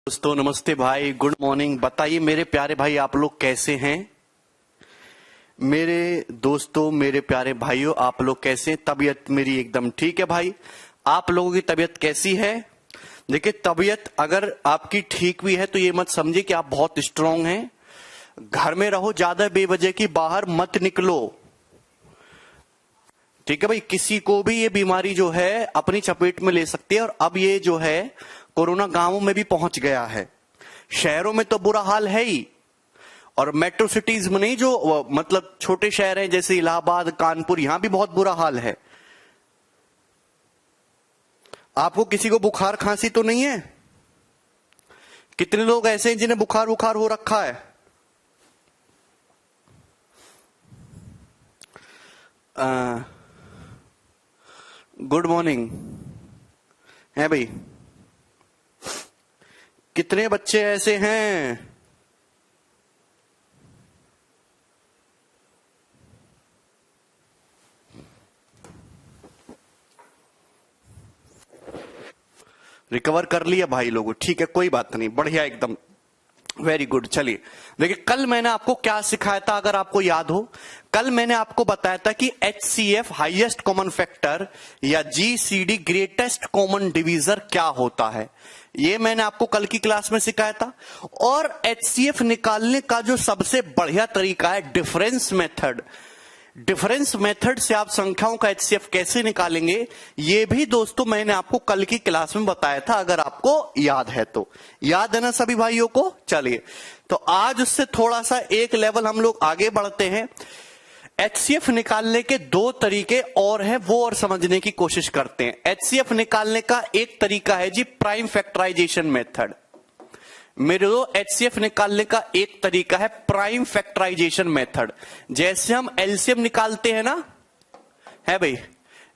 दोस्तों नमस्ते भाई, गुड मॉर्निंग। बताइए मेरे प्यारे भाई, आप लोग कैसे हैं? मेरे दोस्तों, मेरे प्यारे भाइयों, आप लोग कैसे हैं? तबीयत मेरी एकदम ठीक है भाई। आप लोगों की तबीयत कैसी है? देखिए, तबीयत अगर आपकी ठीक भी है तो ये मत समझिए कि आप बहुत स्ट्रांग हैं। घर में रहो, ज्यादा बेवजह की बाहर मत निकलो, ठीक है भाई। किसी को भी ये बीमारी जो है अपनी चपेट में ले सकती है। और अब ये जो है कोरोना गांवों में भी पहुंच गया है। शहरों में तो बुरा हाल है ही, और मेट्रो सिटीज में नहीं, जो मतलब छोटे शहर हैं जैसे इलाहाबाद, कानपुर, यहां भी बहुत बुरा हाल है। आपको किसी को बुखार खांसी तो नहीं है? कितने लोग ऐसे हैं जिन्हें बुखार बुखार हो रखा है? गुड मॉर्निंग है भाई। कितने बच्चे ऐसे हैं? रिकवर कर लिया भाई लोगों? ठीक है, कोई बात नहीं, बढ़िया, एकदम वेरी गुड। चलिए देखिए, कल मैंने आपको क्या सिखाया था, अगर आपको याद हो। कल मैंने आपको बताया था कि HCF हाईएस्ट कॉमन फैक्टर या GCD ग्रेटेस्ट कॉमन डिवीजर क्या होता है। ये मैंने आपको कल की क्लास में सिखाया था। और HCF निकालने का जो सबसे बढ़िया तरीका है डिफरेंस मेथड। डिफरेंस मेथड से आप संख्याओं का HCF कैसे निकालेंगे, ये भी दोस्तों मैंने आपको कल की क्लास में बताया था, अगर आपको याद है तो। याद है ना सभी भाइयों को? चलिए, तो आज उससे थोड़ा सा एक लेवल हम लोग आगे बढ़ते हैं। HCF निकालने के दो तरीके और हैं, वो और समझने की कोशिश करते हैं। HCF निकालने का एक तरीका है जी प्राइम फैक्टराइजेशन मेथड। मेरे दो HCF निकालने का एक तरीका है प्राइम फैक्टराइजेशन मेथड। जैसे हम एलसीएम निकालते हैं ना, है भाई,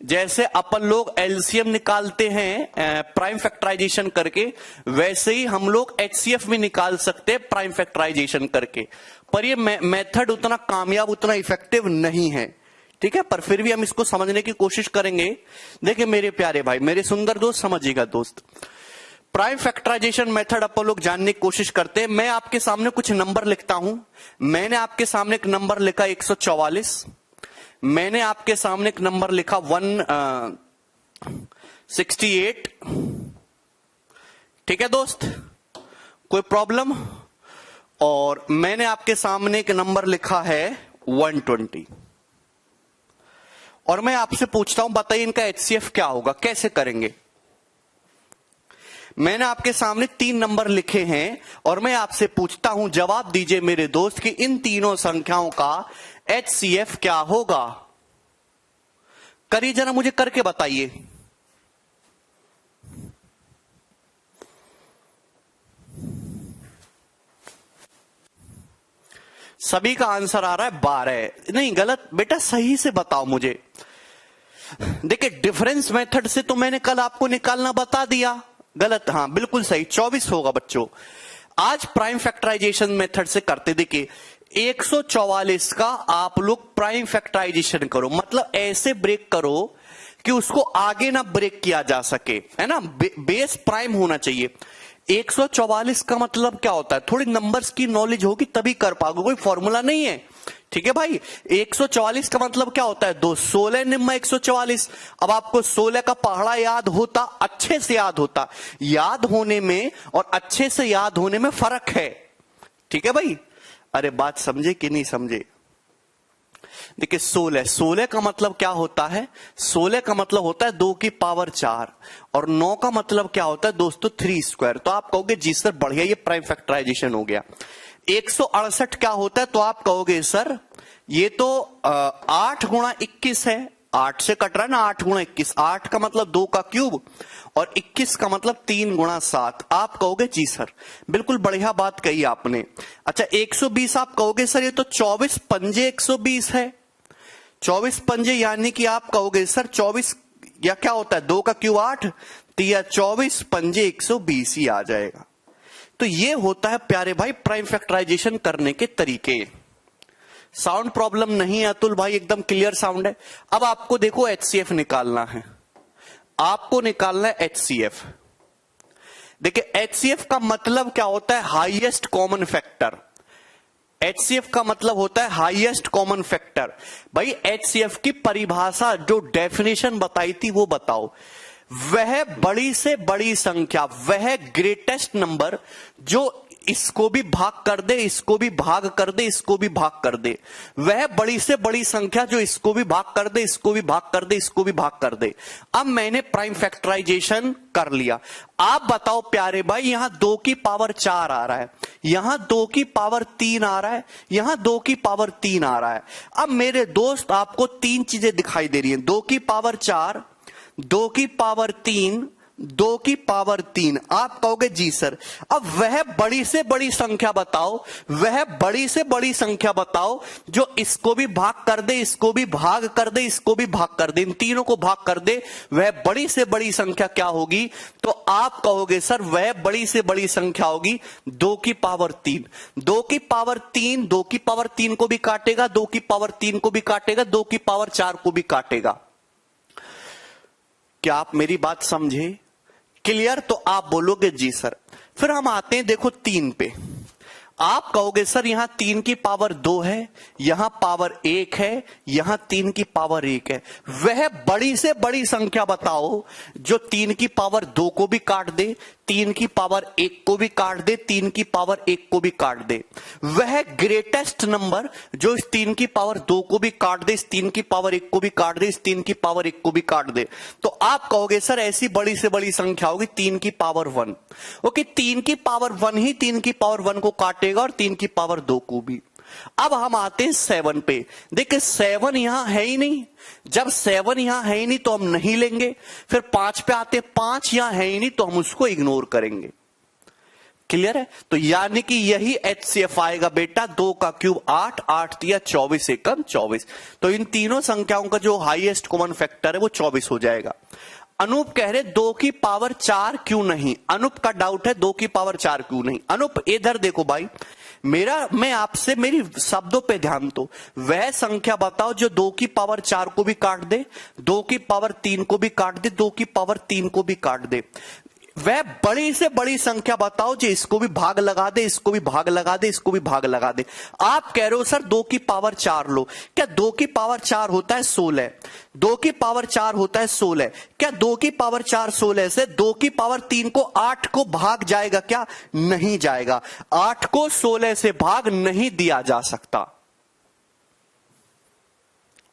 जैसे अपन लोग एलसीएम निकालते हैं प्राइम फैक्टराइजेशन करके, वैसे ही हम लोग HCF भी निकाल सकते हैं प्राइम फैक्टराइजेशन करके। पर ये मेथड उतना कामयाब, उतना इफेक्टिव नहीं है, ठीक है। पर फिर भी हम इसको समझने की कोशिश करेंगे। देखिए मेरे प्यारे भाई, मेरे सुंदर दोस्त, समझिएगा दोस्त, प्राइम फैक्टराइजेशन मेथड अपन लोग जानने की कोशिश करते हैं। मैं आपके सामने कुछ नंबर लिखता हूं। मैंने आपके सामने एक नंबर लिखा 144, मैंने आपके सामने एक नंबर लिखा 168, ठीक है दोस्त, कोई प्रॉब्लम? और मैंने आपके सामने एक नंबर लिखा है 120। और मैं आपसे पूछता हूं, बताइए इनका HCF क्या होगा, कैसे करेंगे? मैंने आपके सामने 3 नंबर लिखे हैं और मैं आपसे पूछता हूं, जवाब दीजिए मेरे दोस्त, कि इन तीनों संख्याओं का HCF क्या होगा। करिए जरा, मुझे करके बताइए। सभी का आंसर आ रहा है 12। नहीं, गलत बेटा, सही से बताओ मुझे। देखिए, डिफरेंस मेथड से तो मैंने कल आपको निकालना बता दिया। गलत? हाँ बिल्कुल सही, 24 होगा बच्चों। आज प्राइम फैक्टराइजेशन मेथड से करते। देखिए 144 का आप लोग प्राइम फैक्टराइजेशन करो, मतलब ऐसे ब्रेक करो कि उसको आगे ना ब्रेक किया जा सके, है ना। बेस प्राइम होना चाहिए। 144 का मतलब क्या होता है, थोड़ी नंबर्स की नॉलेज होगी तभी कर पाओगे, कोई फॉर्मूला नहीं है, ठीक है भाई। 144 का मतलब क्या होता है, 16 निम्मा 144। अब आपको 16 का पहाड़ा याद होता, अच्छे से याद होता। याद होने में और अच्छे से याद होने में फर्क है, ठीक है भाई। अरे बात समझे कि नहीं समझे? देखिए 16 का मतलब क्या होता है, 16 का मतलब होता है 2 की पावर 4, और 9 का मतलब क्या होता है दोस्तों, 3 स्क्वायर। तो आप कहोगे जी सर बढ़िया, ये प्राइम फैक्टराइजेशन हो गया। 168 क्या होता है, तो आप कहोगे सर ये तो 8 गुणा 21 है। 8 से कट रहा है ना, 8 गुणा 21, 8 का मतलब 2 का क्यूब, और 21 का मतलब 3 गुणा 7। आप कहोगे जी सर, बिल्कुल बढ़िया बात कही आपने। अच्छा 120 आप कहोगे सर ये तो 24 पंजे 120 है। 24 पंजे यानी कि आप कहोगे सर 24, या क्या होता है, 2 का क्यूब 8, तो या 24 पंजे 120 ही आ जाएगा। तो ये होता है प्यारे भाई प्राइम फैक्टराइजेशन करने के तरीके। साउंड प्रॉब्लम नहीं है अतुल भाई, एकदम क्लियर साउंड है। अब आपको देखो HCF निकालना है, आपको निकालना है HCF। देखिए HCF का मतलब क्या होता है? Highest common factor. HCF का मतलब होता है हाईएस्ट कॉमन फैक्टर। भाई HCF की परिभाषा जो डेफिनेशन बताई थी वो बताओ। वह बड़ी से बड़ी संख्या, वह ग्रेटेस्ट नंबर जो इसको भी भाग कर दे, इसको भी भाग कर दे, इसको भी भाग कर दे। वह बड़ी से बड़ी संख्या जो इसको भी भाग कर दे, इसको भी भाग कर दे, इसको भी भाग कर दे। अब मैंने प्राइम फैक्टराइजेशन कर लिया। आप बताओ प्यारे भाई, यहां 2 की पावर 4 आ रहा है, यहां 2 की पावर 3 आ रहा है, यहां 2 की पावर 3 आ रहा है। अब मेरे दोस्त आपको 3 चीजें दिखाई दे रही हैं, 2 की पावर 4, 2 की पावर 3, 2 की पावर 3। आप कहोगे जी सर, अब वह बड़ी से बड़ी संख्या बताओ, वह बड़ी से बड़ी संख्या बताओ जो इसको भी भाग कर दे, इसको भी भाग कर दे, इसको भी भाग कर दे, इन तीनों को भाग कर दे। वह बड़ी से बड़ी संख्या क्या होगी? तो आप कहोगे सर वह बड़ी से बड़ी संख्या होगी 2 की पावर 3। 2 की पावर 3, 2 की पावर 3 को भी काटेगा, 2 की पावर 3 को भी काटेगा, 2 की पावर 4 को भी काटेगा। क्या आप मेरी बात समझे? क्लियर? तो आप बोलोगे जी सर। फिर हम आते हैं देखो 3 पे। आप कहोगे सर यहां 3 की पावर 2 है, यहां पावर 1 है, यहां 3 की पावर 1 है। वह बड़ी से बड़ी संख्या बताओ जो 3 की पावर 2 को भी काट दे, 3 की पावर 1 को भी काट दे, 3 की पावर 1 को भी काट दे। वह ग्रेटेस्ट नंबर जो इस 3 की पावर 2 को भी काट दे, इस 3 की पावर 1 को भी काट दे, इस 3 की पावर 1 को भी काट दे। तो आप कहोगे सर ऐसी बड़ी से बड़ी संख्या होगी 3 की पावर 1। ओके, 3 की पावर 1 ही 3 की पावर 1 को काटेगा और 3 की पावर 2 को भी। अब हम आते हैं 7 पे। देखिए 7 यहां है ही नहीं, जब 7 यहां है ही नहीं तो हम नहीं लेंगे। फिर 5 पे आते, 5 यहां है ही नहीं तो हम उसको इग्नोर करेंगे। क्लियर है? तो यानी कि यही HCF आएगा बेटा। 2 का क्यूब 8, 8 दिया 24 एकम 24। तो इन तीनों संख्याओं का जो हाईएस्ट कॉमन फैक्टर है वो 24 हो जाएगा। अनूप कह रहे 2 की पावर 4 क्यों नहीं? अनूप का डाउट है 2 की पावर 4 क्यों नहीं। अनूप इधर देखो भाई, मैं आपसे मेरी शब्दों पे ध्यान दो। वह संख्या बताओ जो 2 की पावर 4 को भी काट दे, 2 की पावर 3 को भी काट दे, 2 की पावर 3 को भी काट दे। वह बड़ी से बड़ी संख्या बताओ जो इसको भी भाग लगा दे, इसको भी भाग लगा दे, इसको भी भाग लगा दे। आप कह रहे हो सर 2 की पावर 4 लो। क्या 2 की पावर 4 होता है 16? 2 की पावर 4 होता है 16। क्या 2 की पावर 4 16 से 2 की पावर 3 को 8 को भाग जाएगा? क्या नहीं जाएगा। 8 को 16 से भाग नहीं दिया जा सकता।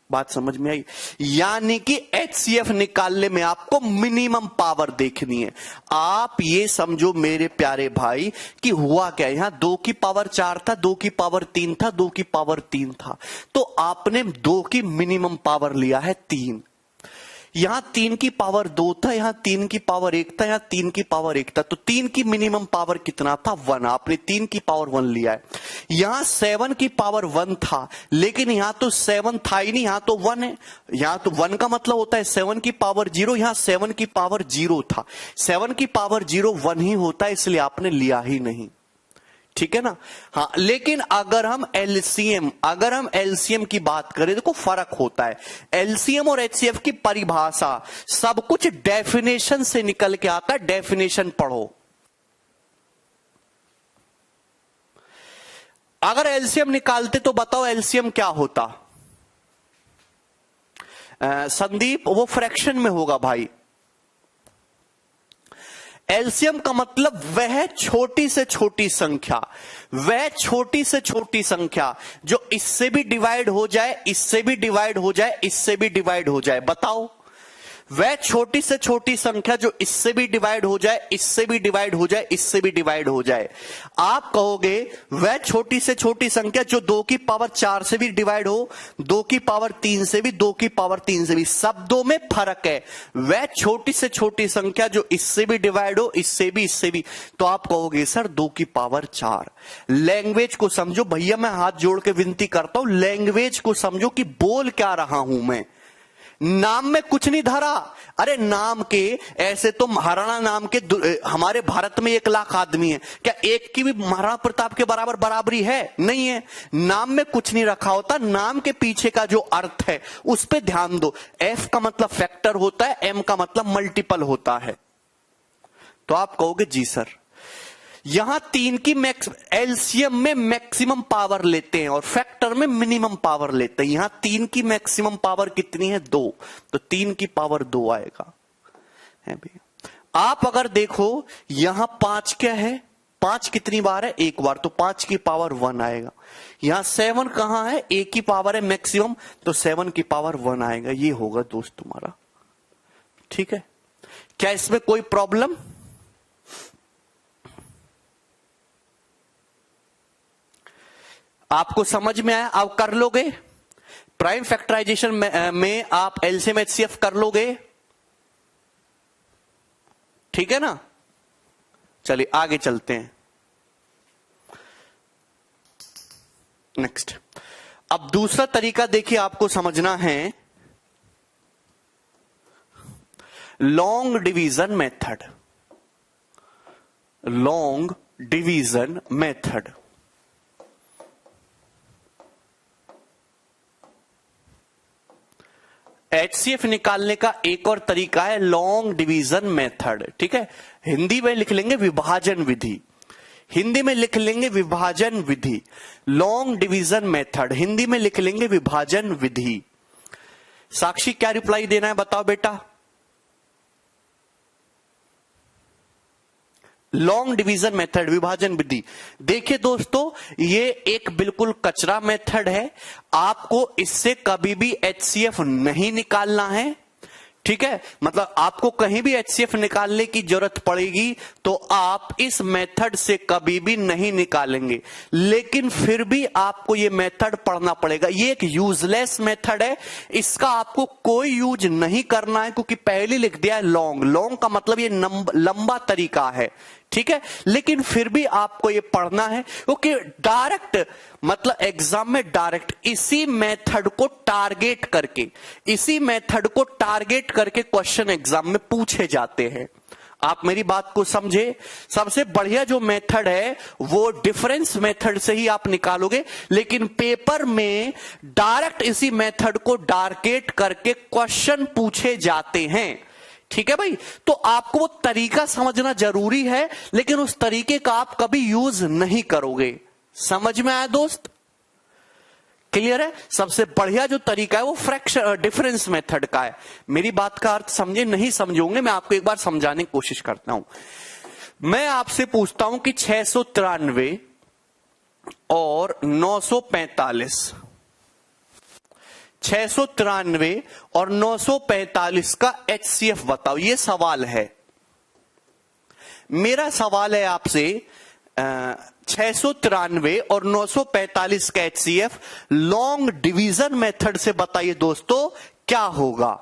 बात समझ में आई? यानी कि HCF निकालने में आपको मिनिमम पावर देखनी है। आप ये समझो मेरे प्यारे भाई कि हुआ क्या, यहां 2 की पावर 4 था, 2 की पावर 3 था, 2 की पावर 3 था, तो आपने 2 की मिनिमम पावर लिया है 3। यहां 3 की पावर 2 था, यहां 3 की पावर 1 था, यहां 3 की पावर 1 था, तो 3 की मिनिमम पावर कितना था? 1। आपने 3 की पावर 1 लिया है। यहां 7 की पावर 1 था, लेकिन यहां तो 7 था ही नहीं, यहां तो 1 है। यहां तो 1 का मतलब होता है 7 की पावर 0, यहां 7 की पावर 0 था। 7 की पावर 0 1 ही होता है, इसलिए आपने लिया ही नहीं। ठीक है ना? हाँ, लेकिन अगर हम एलसीएम की बात करें, देखो फर्क होता है। एलसीएम और HCF की परिभाषा सब कुछ डेफिनेशन से निकल के आता है। डेफिनेशन पढ़ो। अगर एलसीएम निकालते तो बताओ एलसीएम क्या होता? संदीप वो फ्रैक्शन में होगा भाई। एलसीएम का मतलब वह छोटी से छोटी संख्या, वह छोटी से छोटी संख्या जो इससे भी डिवाइड हो जाए, इससे भी डिवाइड हो जाए, इससे भी डिवाइड हो जाए। बताओ, वह छोटी से छोटी संख्या जो इससे भी डिवाइड हो जाए, इससे भी डिवाइड हो जाए, इससे भी डिवाइड हो जाए। आप कहोगे वह छोटी से छोटी संख्या जो 2 की पावर 4 से भी डिवाइड हो, 2 की पावर 3 से भी, 2 की पावर 3 से भी। शब्दों में फर्क है। वह छोटी से छोटी संख्या जो इससे भी डिवाइड हो, इससे भी, इससे भी। तो आप कहोगे सर 2 की पावर 4। लैंग्वेज को समझो भैया, मैं हाथ जोड़ के विनती करता हूं, लैंग्वेज को समझो कि बोल क्या रहा हूं मैं। नाम में कुछ नहीं धरा। अरे नाम के ऐसे तो महाराणा नाम के हमारे भारत में 1 लाख आदमी है, क्या एक की भी महाराणा प्रताप के बराबर बराबरी है? नहीं है। नाम में कुछ नहीं रखा होता, नाम के पीछे का जो अर्थ है उस पे ध्यान दो। F का मतलब फैक्टर होता है, M का मतलब मल्टीपल होता है। तो आप कहोगे जी सर। यहां 3 की एलसीएम में मैक्सिमम पावर लेते हैं और फैक्टर में मिनिमम पावर लेते हैं। यहां 3 की मैक्सिमम पावर कितनी है? 2, तो 3 की पावर 2 आएगा, है भैया। आप अगर देखो यहां 5 क्या है, 5 कितनी बार है? 1 बार, तो 5 की पावर 1 आएगा। यहां 7 कहां है? 1 की पावर है मैक्सिमम, तो 7 की पावर 1 आएगा। ये होगा दोस्त तुम्हारा, ठीक है। क्या इसमें कोई प्रॉब्लम? आपको समझ में आया? आप कर लोगे प्राइम फैक्टराइजेशन में आप एलसीएम एचसीएफ कर लोगे, ठीक है ना। चलिए आगे चलते हैं। नेक्स्ट, अब दूसरा तरीका देखिए आपको समझना है, long division method. Long division method, HCF निकालने का एक और तरीका है लॉन्ग डिवीजन मेथड, ठीक है। हिंदी में लिख लेंगे विभाजन विधि, हिंदी में लिख लेंगे विभाजन विधि। लॉन्ग डिवीजन मेथड हिंदी में लिख लेंगे विभाजन विधि। साक्षी क्या रिप्लाई देना है बताओ बेटा? लॉन्ग डिवीजन मेथड, विभाजन विधि। देखिए दोस्तों, ये एक बिल्कुल कचरा मेथड है। आपको इससे कभी भी एचसीएफ नहीं निकालना है, ठीक है। मतलब आपको कहीं भी एचसीएफ निकालने की जरूरत पड़ेगी तो आप इस मेथड से कभी भी नहीं निकालेंगे, लेकिन फिर भी आपको ये मेथड पढ़ना पड़ेगा। ये एक यूजलेस मेथड है, इसका आपको कोई यूज नहीं करना है, क्योंकि पहले लिख दिया है लॉन्ग। लॉन्ग का मतलब ये लंबा तरीका है, ठीक है। लेकिन फिर भी आपको ये पढ़ना है, क्योंकि डायरेक्ट मतलब एग्जाम में डायरेक्ट इसी मेथड को टारगेट करके, इसी मेथड को टारगेट करके क्वेश्चन एग्जाम में पूछे जाते हैं। आप मेरी बात को समझे। सबसे बढ़िया जो मेथड है वो डिफरेंस मेथड से ही आप निकालोगे, लेकिन पेपर में डायरेक्ट इसी मेथड को टारगेट करके क्वेश्चन पूछे जाते हैं, ठीक है भाई। तो आपको वो तरीका समझना जरूरी है, लेकिन उस तरीके का आप कभी यूज नहीं करोगे। समझ में आया दोस्त? क्लियर है? सबसे बढ़िया जो तरीका है वो फ्रैक्शन डिफरेंस मेथड का है। मेरी बात का अर्थ समझे नहीं समझोगे, मैं आपको एक बार समझाने की कोशिश करता हूं। मैं आपसे पूछता हूं कि 693 और 945, 693 और 945 का एचसीएफ बताओ, ये सवाल है। मेरा सवाल है आपसे 693 और 945 का एचसीएफ लॉन्ग डिवीजन मेथड से बताइए दोस्तों क्या होगा।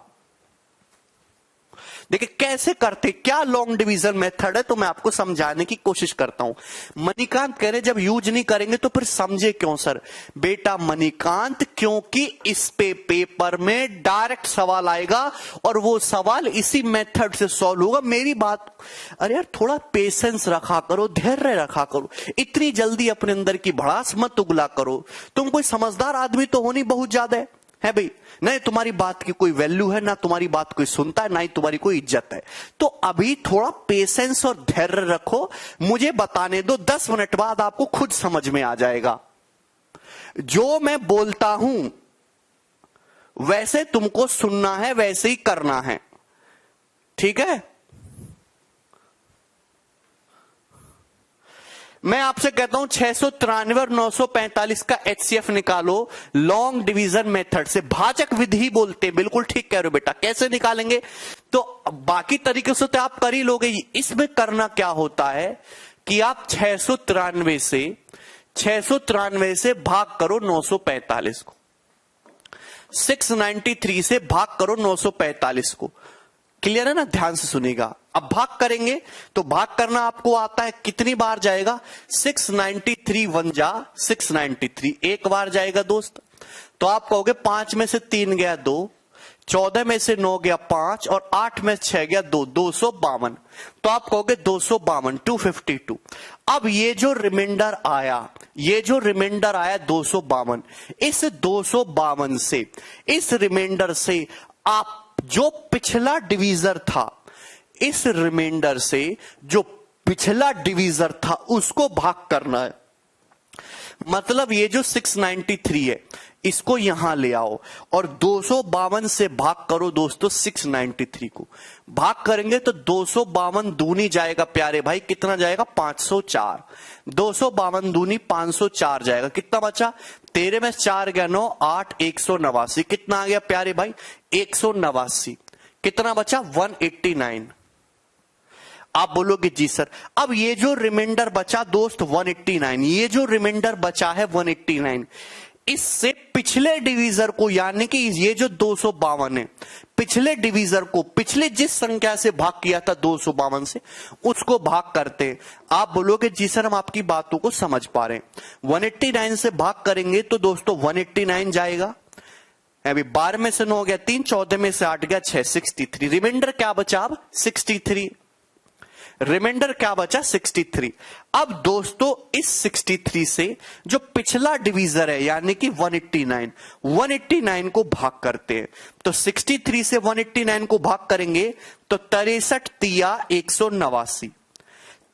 देखिए कैसे करते, क्या लॉन्ग डिवीजन मेथड है, तो मैं आपको समझाने की कोशिश करता हूं। मणिकांत कह रहे जब यूज नहीं करेंगे तो फिर समझे क्यों सर? बेटा मणिकांत, क्योंकि इस पे पेपर में डायरेक्ट सवाल आएगा और वो सवाल इसी मेथड से सॉल्व होगा। मेरी बात, अरे यार थोड़ा पेशेंस रखा करो, धैर्य रखा करो, इतनी जल्दी अपने अंदर की भड़ास मत उगला करो। तुम कोई समझदार आदमी तो होनी बहुत ज्यादा है भाई, नहीं तुम्हारी बात की कोई वैल्यू है, ना तुम्हारी बात कोई सुनता है, ना ही तुम्हारी कोई इज्जत है। तो अभी थोड़ा पेशेंस और धैर्य रखो, मुझे बताने दो, 10 मिनट बाद आपको खुद समझ में आ जाएगा। जो मैं बोलता हूं वैसे तुमको सुनना है, वैसे ही करना है, ठीक है। मैं आपसे कहता हूं 693 और 945 का एचसीएफ निकालो लॉन्ग डिवीजन मेथड से, भाजक विधि बोलते हैं। बिल्कुल ठीक कह रहे हो बेटा। कैसे निकालेंगे? तो बाकी तरीके से तो आप कर ही लोगे, इसमें करना क्या होता है कि आप 693 से भाग करो 945 को, 693 से भाग करो 945 को। क्लियर है ना? ध्यान से सुनेगा। अब भाग करेंगे तो भाग करना आपको आता है, कितनी बार जाएगा? 693 1 जा 693, एक बार जाएगा दोस्त। तो आप कहोगे 5 में से 3 गया 2, 14 में से 9 गया 5 और 8 में 6 गया 2, 252। तो आप कहोगे 252, 252। अब ये जो रिमाइंडर आया, ये जो रिमाइंडर आया 252, इस 252 से, इस रिमाइंडर से आप जो पिछला डिवीजर था, इस रिमाइंडर से जो पिछला डिवीजर था उसको भाग करना है। मतलब ये जो 693 है इसको यहां ले आओ और 252 से भाग करो दोस्तों 693 को। भाग करेंगे तो 252 दूनी जाएगा प्यारे भाई, कितना जाएगा 504। 252 दूनी 504 जाएगा, कितना बचा 13 में 4 गया 9, 8 189, कितना आ गया प्यारे भाई 189। कितना बचा 189। आप बोलोगे जी सर अब ये जो रिमाइंडर बचा दोस्त 189, ये जो रिमाइंडर बचा है 189, इससे पिछले डिवीजर को यानी कि ये जो 252 है पिछले डिवीजर को पिछले जिस संख्या से भाग किया था 252 से उसको भाग करते हैं। आप बोलोगे जी सर हम आपकी बातों को समझ पा रहे हैं। 189 से भाग करेंगे तो दोस्तों 189 जाएगा, अभी 12 में से 9 गया 3, 14 में से 8 गया 6, 63। रिमाइंडर क्या बचा अब 63, रिमाइंडर क्या बचा 63। अब दोस्तों इस 63 से जो पिछला डिवीजर है यानी कि 189 को भाग करते हैं। तो 63 से 189 को भाग करेंगे तो 63 तिया 189।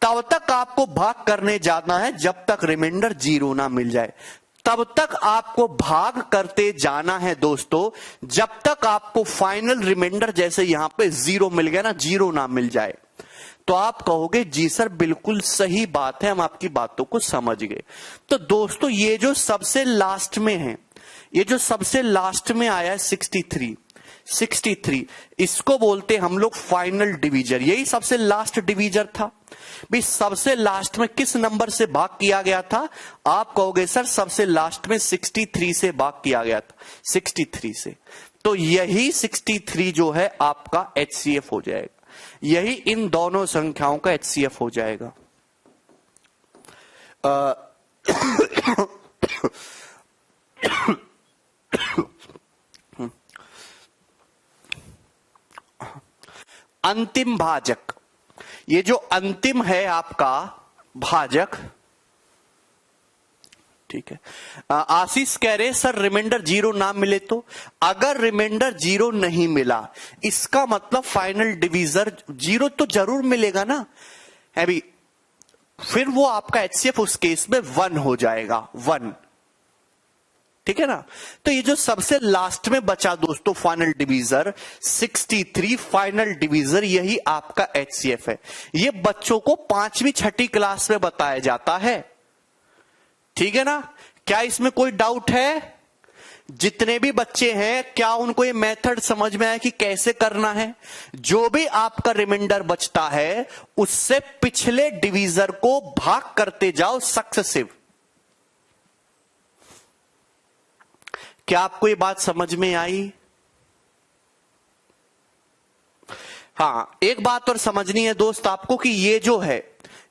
तब तक आपको भाग करने जाना है जब तक रिमाइंडर 0 ना मिल जाए, तब तक आपको भाग करते जाना है दोस्तों जब तक आपको फाइनल रिमाइंडर जैसे यहां पे 0 मिल गया ना, 0 ना मिल जाए। तो आप कहोगे जी सर बिल्कुल सही बात है, हम आपकी बातों को समझ गए। तो दोस्तों ये जो सबसे लास्ट में है, ये जो सबसे लास्ट में आया है 63, इसको बोलते हम लोग फाइनल डिवीजर। यही सबसे लास्ट डिवीजर था भी। सबसे लास्ट में किस नंबर से भाग किया गया था? आप कहोगे सर सबसे लास्ट में 63 से भाग किया गया था, 63 से। तो यही 63 जो है आपका HCF हो जाएगा, यही इन दोनों संख्याओं का HCF हो जाएगा। अंतिम भाजक, ये जो अंतिम है आपका भाजक, ठीक है। आशीष कह रहे सर रिमाइंडर 0 ना मिले तो? अगर रिमाइंडर 0 नहीं मिला इसका मतलब फाइनल डिवीजर 0 तो जरूर मिलेगा ना, अभी फिर वो आपका HCF उस केस में 1 हो जाएगा, 1, ठीक है ना। तो ये जो सबसे लास्ट में बचा दोस्तों फाइनल डिवीजर 63 फाइनल डिवीजर, यही आपका HCF है। ये बच्चों को 5वीं 6ठी क्लास में बताया जाता है, ठीक है ना। क्या इसमें कोई डाउट है? जितने भी बच्चे हैं क्या उनको ये मेथड समझ में आया कि कैसे करना है? जो भी आपका रिमाइंडर बचता है उससे पिछले डिवीजर को भाग करते जाओ सक्सेसिव। क्या आपको ये बात समझ में आई? हां, एक बात और समझनी है दोस्त आपको कि ये जो है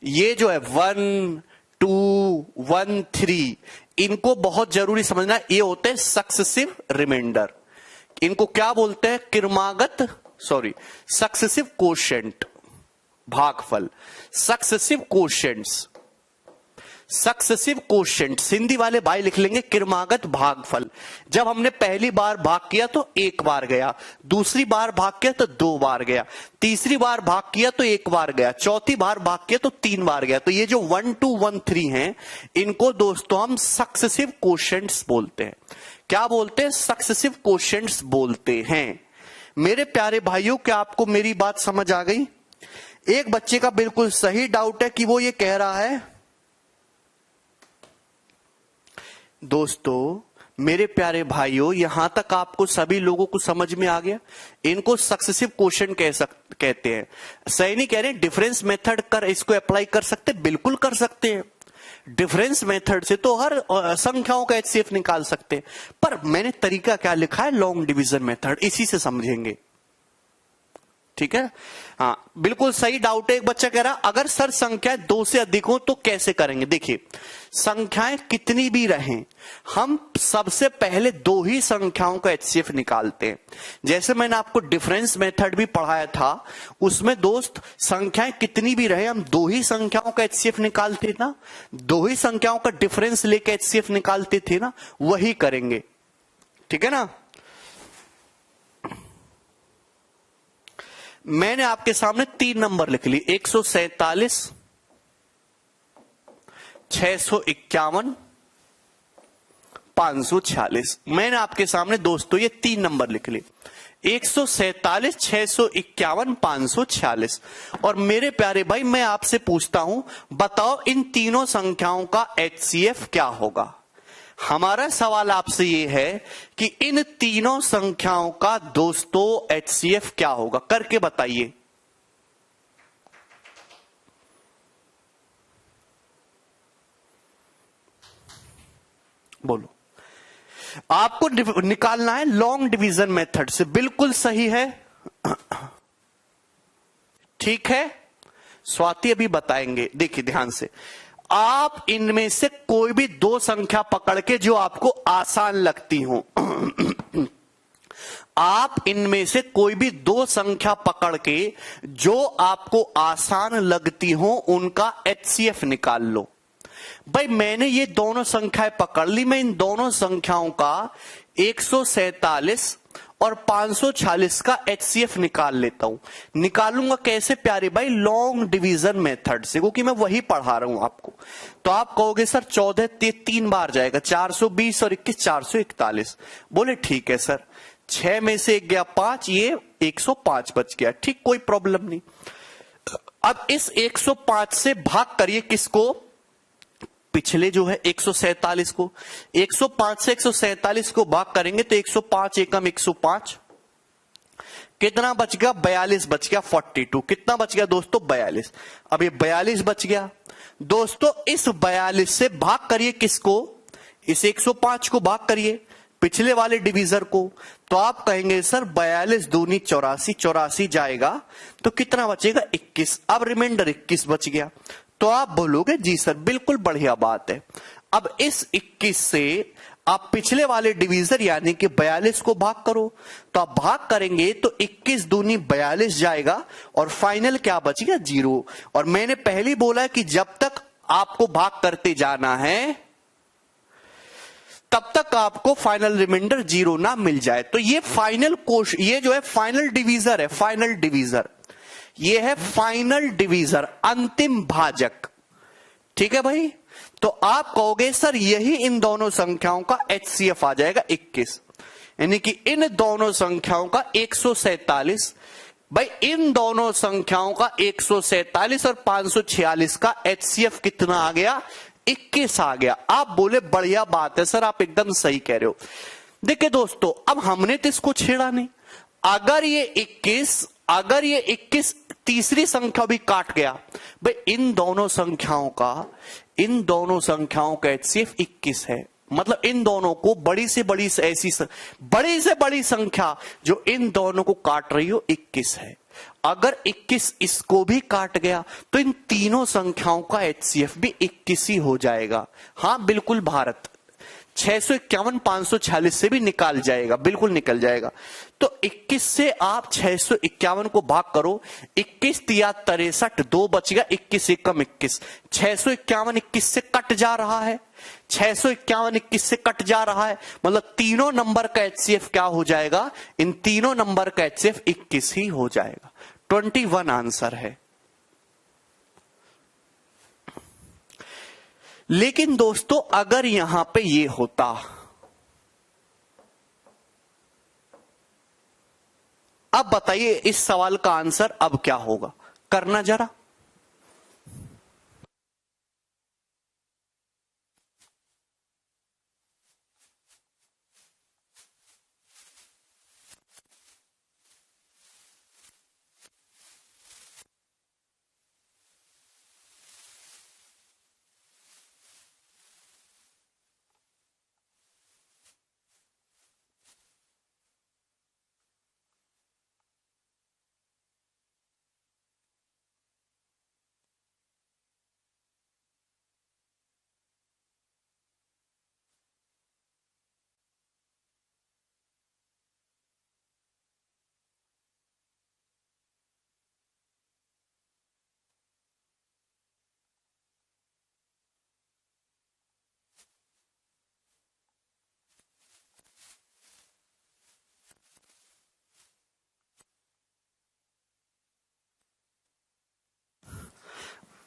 1 2 1 3 इनको बहुत जरूरी समझना। ये होते हैं सक्सेसिव रिमाइंडर, इनको क्या बोलते हैं? सक्सेसिव कोशेंट, भागफल, सक्सेसिव कोशेंट्स, सक्सेसिव कोशेंट। हिंदी वाले भाई लिख लेंगे क्रमागत भागफल। जब हमने पहली बार भाग किया तो 1 बार गया, दूसरी बार भाग किया तो 2 बार गया, तीसरी बार भाग किया तो 1 बार गया, चौथी बार भाग किया तो 3 बार गया। तो ये जो 1 2 1 3 हैं इनको दोस्तों हम सक्सेसिव कोशेंट्स बोलते हैं। क्या बोलते हैं? सक्सेसिव कोशेंट्स बोलते हैं। मेरे प्यारे भाइयों क्या आपको मेरी बात समझ आ गई? एक बच्चे का बिल्कुल सही डाउट है कि वो ये कह रहा है दोस्तों मेरे प्यारे भाइयों यहां तक आपको सभी लोगों को समझ में आ गया? इनको सक्सेसिव क्वेश्चन कहते हैं। सही नहीं कह रहे, डिफरेंस मेथड कर इसको अप्लाई कर सकते, बिल्कुल कर सकते हैं। डिफरेंस मेथड से तो हर संख्याओं का HCF निकाल सकते हैं, पर मैंने तरीका क्या लिखा है? लॉन्ग डिवीजन मेथड, इसी से समझेंगे, ठीक है। हाँ बिल्कुल सही डाउट है। एक बच्चा कह रहा अगर सर संख्याएं 2 से अधिक हो तो कैसे करेंगे? देखिए संख्याएं कितनी भी रहें हम सबसे पहले 2 ही संख्याओं का HCF निकालते हैं। जैसे मैंने आपको डिफरेंस मेथड भी पढ़ाया था उसमें दोस्त संख्याएं कितनी भी रहे हम 2 ही संख्याओं का HCF निकालते ना, 2 ही संख्याओं का डिफरेंस लेके HCF निकालते थे ना, वही करेंगे, ठीक है ना। मैंने आपके सामने 3 नंबर लिख ली, 147, 651, 546। मैंने आपके सामने दोस्तों ये 3 नंबर लिख लिए, 147, 651, 546। और मेरे प्यारे भाई मैं आपसे पूछता हूं, बताओ इन तीनों संख्याओं का एचसीएफ क्या होगा। हमारा सवाल आपसे ये है कि इन तीनों संख्याओं का दोस्तों एचसीएफ क्या होगा, करके बताइए। बोलो। आपको निकालना है लॉन्ग डिवीजन मेथड से, बिल्कुल सही है। ठीक है, स्वाति अभी बताएंगे। देखिए ध्यान से, आप इनमें से कोई भी 2 संख्या पकड़ के जो आपको आसान लगती हो, आप इनमें से कोई भी 2 संख्या पकड़ के जो आपको आसान लगती हो उनका एचसीएफ निकाल लो। भाई मैंने ये दोनों संख्याएं पकड़ ली, मैं इन दोनों संख्याओं का 147 और 546 का एचसीएफ निकाल लेता हूं। निकालूंगा कैसे प्यारे भाई, लॉन्ग डिवीजन मेथड से, क्योंकि मैं वही पढ़ा रहा हूं आपको। तो आप कहोगे सर 14 3 बार जाएगा, 420 और 21 441। बोले ठीक है सर, 6 में से 1 गया 5, ये 105 बच गया, ठीक, कोई प्रॉब्लम नहीं। अब इस 105 से भाग करिए किसको, पिछले जो है 147 को। 105 से 147 को भाग करेंगे तो 105 एकम 105, कितना बच गया, 42 बच गया, 42। कितना बच गया दोस्तों, 42। अब ये 42 बच गया दोस्तों, इस 42 से भाग करिए किसको, इस 105 को भाग करिए पिछले वाले डिवीजर को। तो आप कहेंगे सर 42 दूनी 84, 84 जाएगा तो कितना बचेगा, 21। अब रिमाइंडर 21 बच गया। तो आप बोलोगे जी सर बिल्कुल बढ़िया बात है। अब इस 21 से आप पिछले वाले डिवीजर यानी कि 42 को भाग करो, तो आप भाग करेंगे तो 21 दूनी 42 जाएगा और फाइनल क्या बचेगा, 0। और मैंने पहले बोला कि जब तक आपको भाग करते जाना है तब तक आपको फाइनल रिमाइंडर 0 ना मिल जाए। तो ये फाइनल क्वेश्चन, ये जो है फाइनल डिवीजर है, फाइनल डिवीजर, ये है फाइनल डिवीजर, अंतिम भाजक। ठीक है भाई, तो आप कहोगे सर यही इन दोनों संख्याओं का एचसीएफ आ जाएगा 21, यानी कि इन दोनों संख्याओं का 147। भाई इन दोनों संख्याओं का 147 और 546 का एचसीएफ कितना आ गया, 21 आ गया। आप बोले बढ़िया बात है सर, आप एकदम सही कह रहे हो। देखिए दोस्तों, अब हमने तो इसको छेड़ा नहीं। अगर ये 21 तीसरी संख्या भी काट गया, भाई इन दोनों संख्याओं का एचसीएफ 21 है। मतलब इन दोनों को बड़ी से बड़ी संख्या जो इन दोनों को काट रही हो 21 है। अगर 21 इसको भी काट गया तो इन तीनों संख्याओं का एचसीएफ भी 21 ही हो जाएगा। हां बिल्कुल भारत, 651 546 से भी निकाल जाएगा, बिल्कुल निकल जाएगा। तो 21 से आप 651 को भाग करो, 21 तिया 63, 2 बच गया, 21 एकम 21। 651 21 से कट जा रहा है, 651 21 से कट जा रहा है, मतलब तीनों नंबर का एचसीएफ क्या हो जाएगा, इन तीनों नंबर का एचसीएफ 21 ही हो जाएगा। 21 आंसर है। लेकिन दोस्तों अगर यहां पे ये होता, अब बताइए इस सवाल का आंसर अब क्या होगा, करना जरा।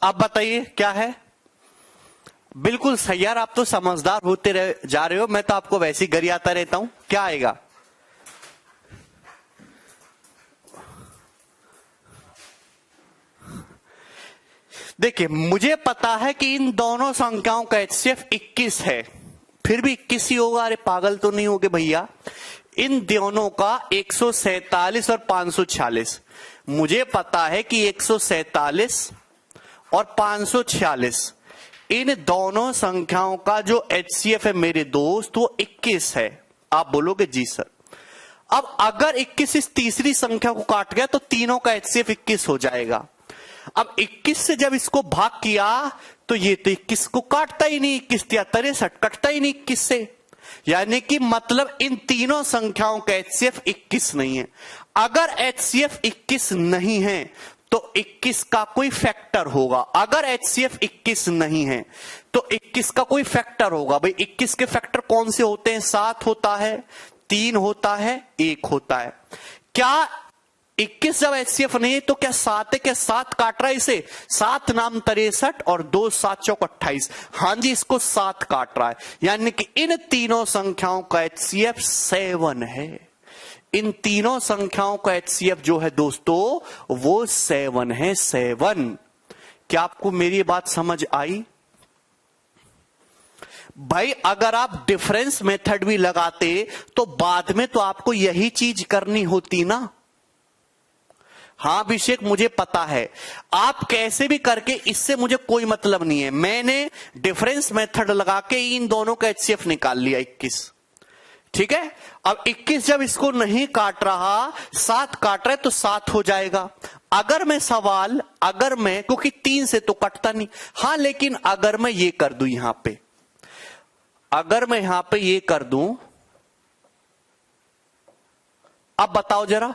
अब बताइए क्या है? बिल्कुल सही यार, आप तो समझदार होते जा रहे हो, मैं तो आपको वैसे ही गरियाता रहता हूं। क्या आएगा? देखिए, मुझे पता है कि इन दोनों संख्याओं का HCF 21 है, फिर भी 21 ही होगा। अरे पागल तो नहीं होगे भैया? इन दोनों का 147 और 546, मुझे पता है कि 147 और 546 इन दोनों संख्याओं का जो HCF है मेरे दोस्त वो 21 है। आप बोलोगे जी सर। अब अगर 21 इस तीसरी संख्या को काट गया तो तीनों का HCF 21 हो जाएगा। अब 21 से जब इसको भाग किया तो ये तो 21 को काटता ही नहीं, 21 या 63 कटता ही नहीं 21 से, यानी कि मतलब इन तीनों संख्याओं का HCF 21 नहीं है। अगर HCF 21 नहीं है तो 21 का कोई फैक्टर होगा। अगर HCF 21 नहीं है तो 21 का कोई फैक्टर होगा। भाई 21 के फैक्टर कौन से होते हैं? 7 होता है, 3 होता है, 1 होता है। क्या 21 जब HCF नहीं है तो क्या 7 है? क्या 7 काट रहा है इसे? 7 नाम 63 और 2 7 चौक 28। हां जी, इसको 7 काट रहा है, यानी कि इन तीनों संख्याओं का HCF 7 है। इन तीनों संख्याओं का HCF जो है दोस्तों वो 7 है, 7। क्या आपको मेरी बात समझ आई? भाई अगर आप डिफरेंस मेथड भी लगाते तो बाद में तो आपको यही चीज करनी होती ना। हाँ अभिषेक, मुझे पता है, आप कैसे भी करके, इससे मुझे कोई मतलब नहीं है। मैंने डिफरेंस मेथड लगा के इन दोनों का HCF निकाल लिया 21, ठीक है। अब 21 जब इसको नहीं काट रहा, 7 काट रहा है तो 7 हो जाएगा। अगर मैं क्योंकि 3 से तो कटता नहीं, हां लेकिन अगर मैं ये कर दूं यहां पे, अगर मैं यहां पे ये कर दूं, अब बताओ जरा,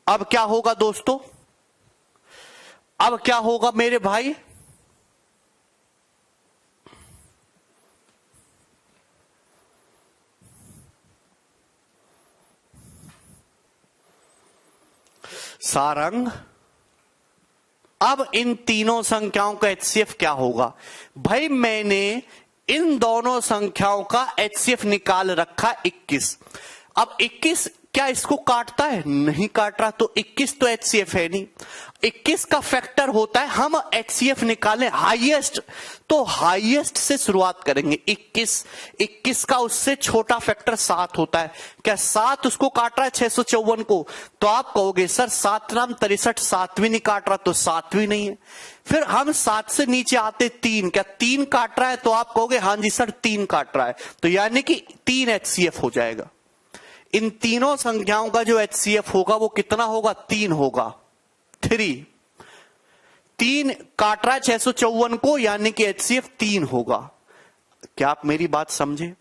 अब क्या होगा दोस्तों? अब क्या होगा मेरे भाई? सारंग, अब इन तीनों संख्याओं का HCF क्या होगा? भाई मैंने इन दोनों संख्याओं का HCF निकाल रखा 21। अब 21 क्या इसको काटता है? नहीं काट रहा, तो 21 तो HCF है नहीं। 21 का फैक्टर होता है, हम HCF निकालें हाईएस्ट, तो हाईएस्ट से शुरुआत करेंगे। 21 का उससे छोटा फैक्टर 7 होता है। क्या 7 उसको काट रहा है 654 को? तो आप कहोगे सर 7 नाम 63 7 भी नहीं काट रहा, तो 7 भी नहीं है। फिर हम 7 से नीचे आते 3, क्या 3 काट रहा है? तो आप कहोगे हां जी सर 3 काट रहा है, तो यानी कि 3 HCF हो जाएगा। इन तीनों संख्याओं का जो HCF होगा वो कितना होगा? 3 होगा। 3 काट रहा है 654 को, यानी कि HCF 3 होगा। क्या आप मेरी बात समझे?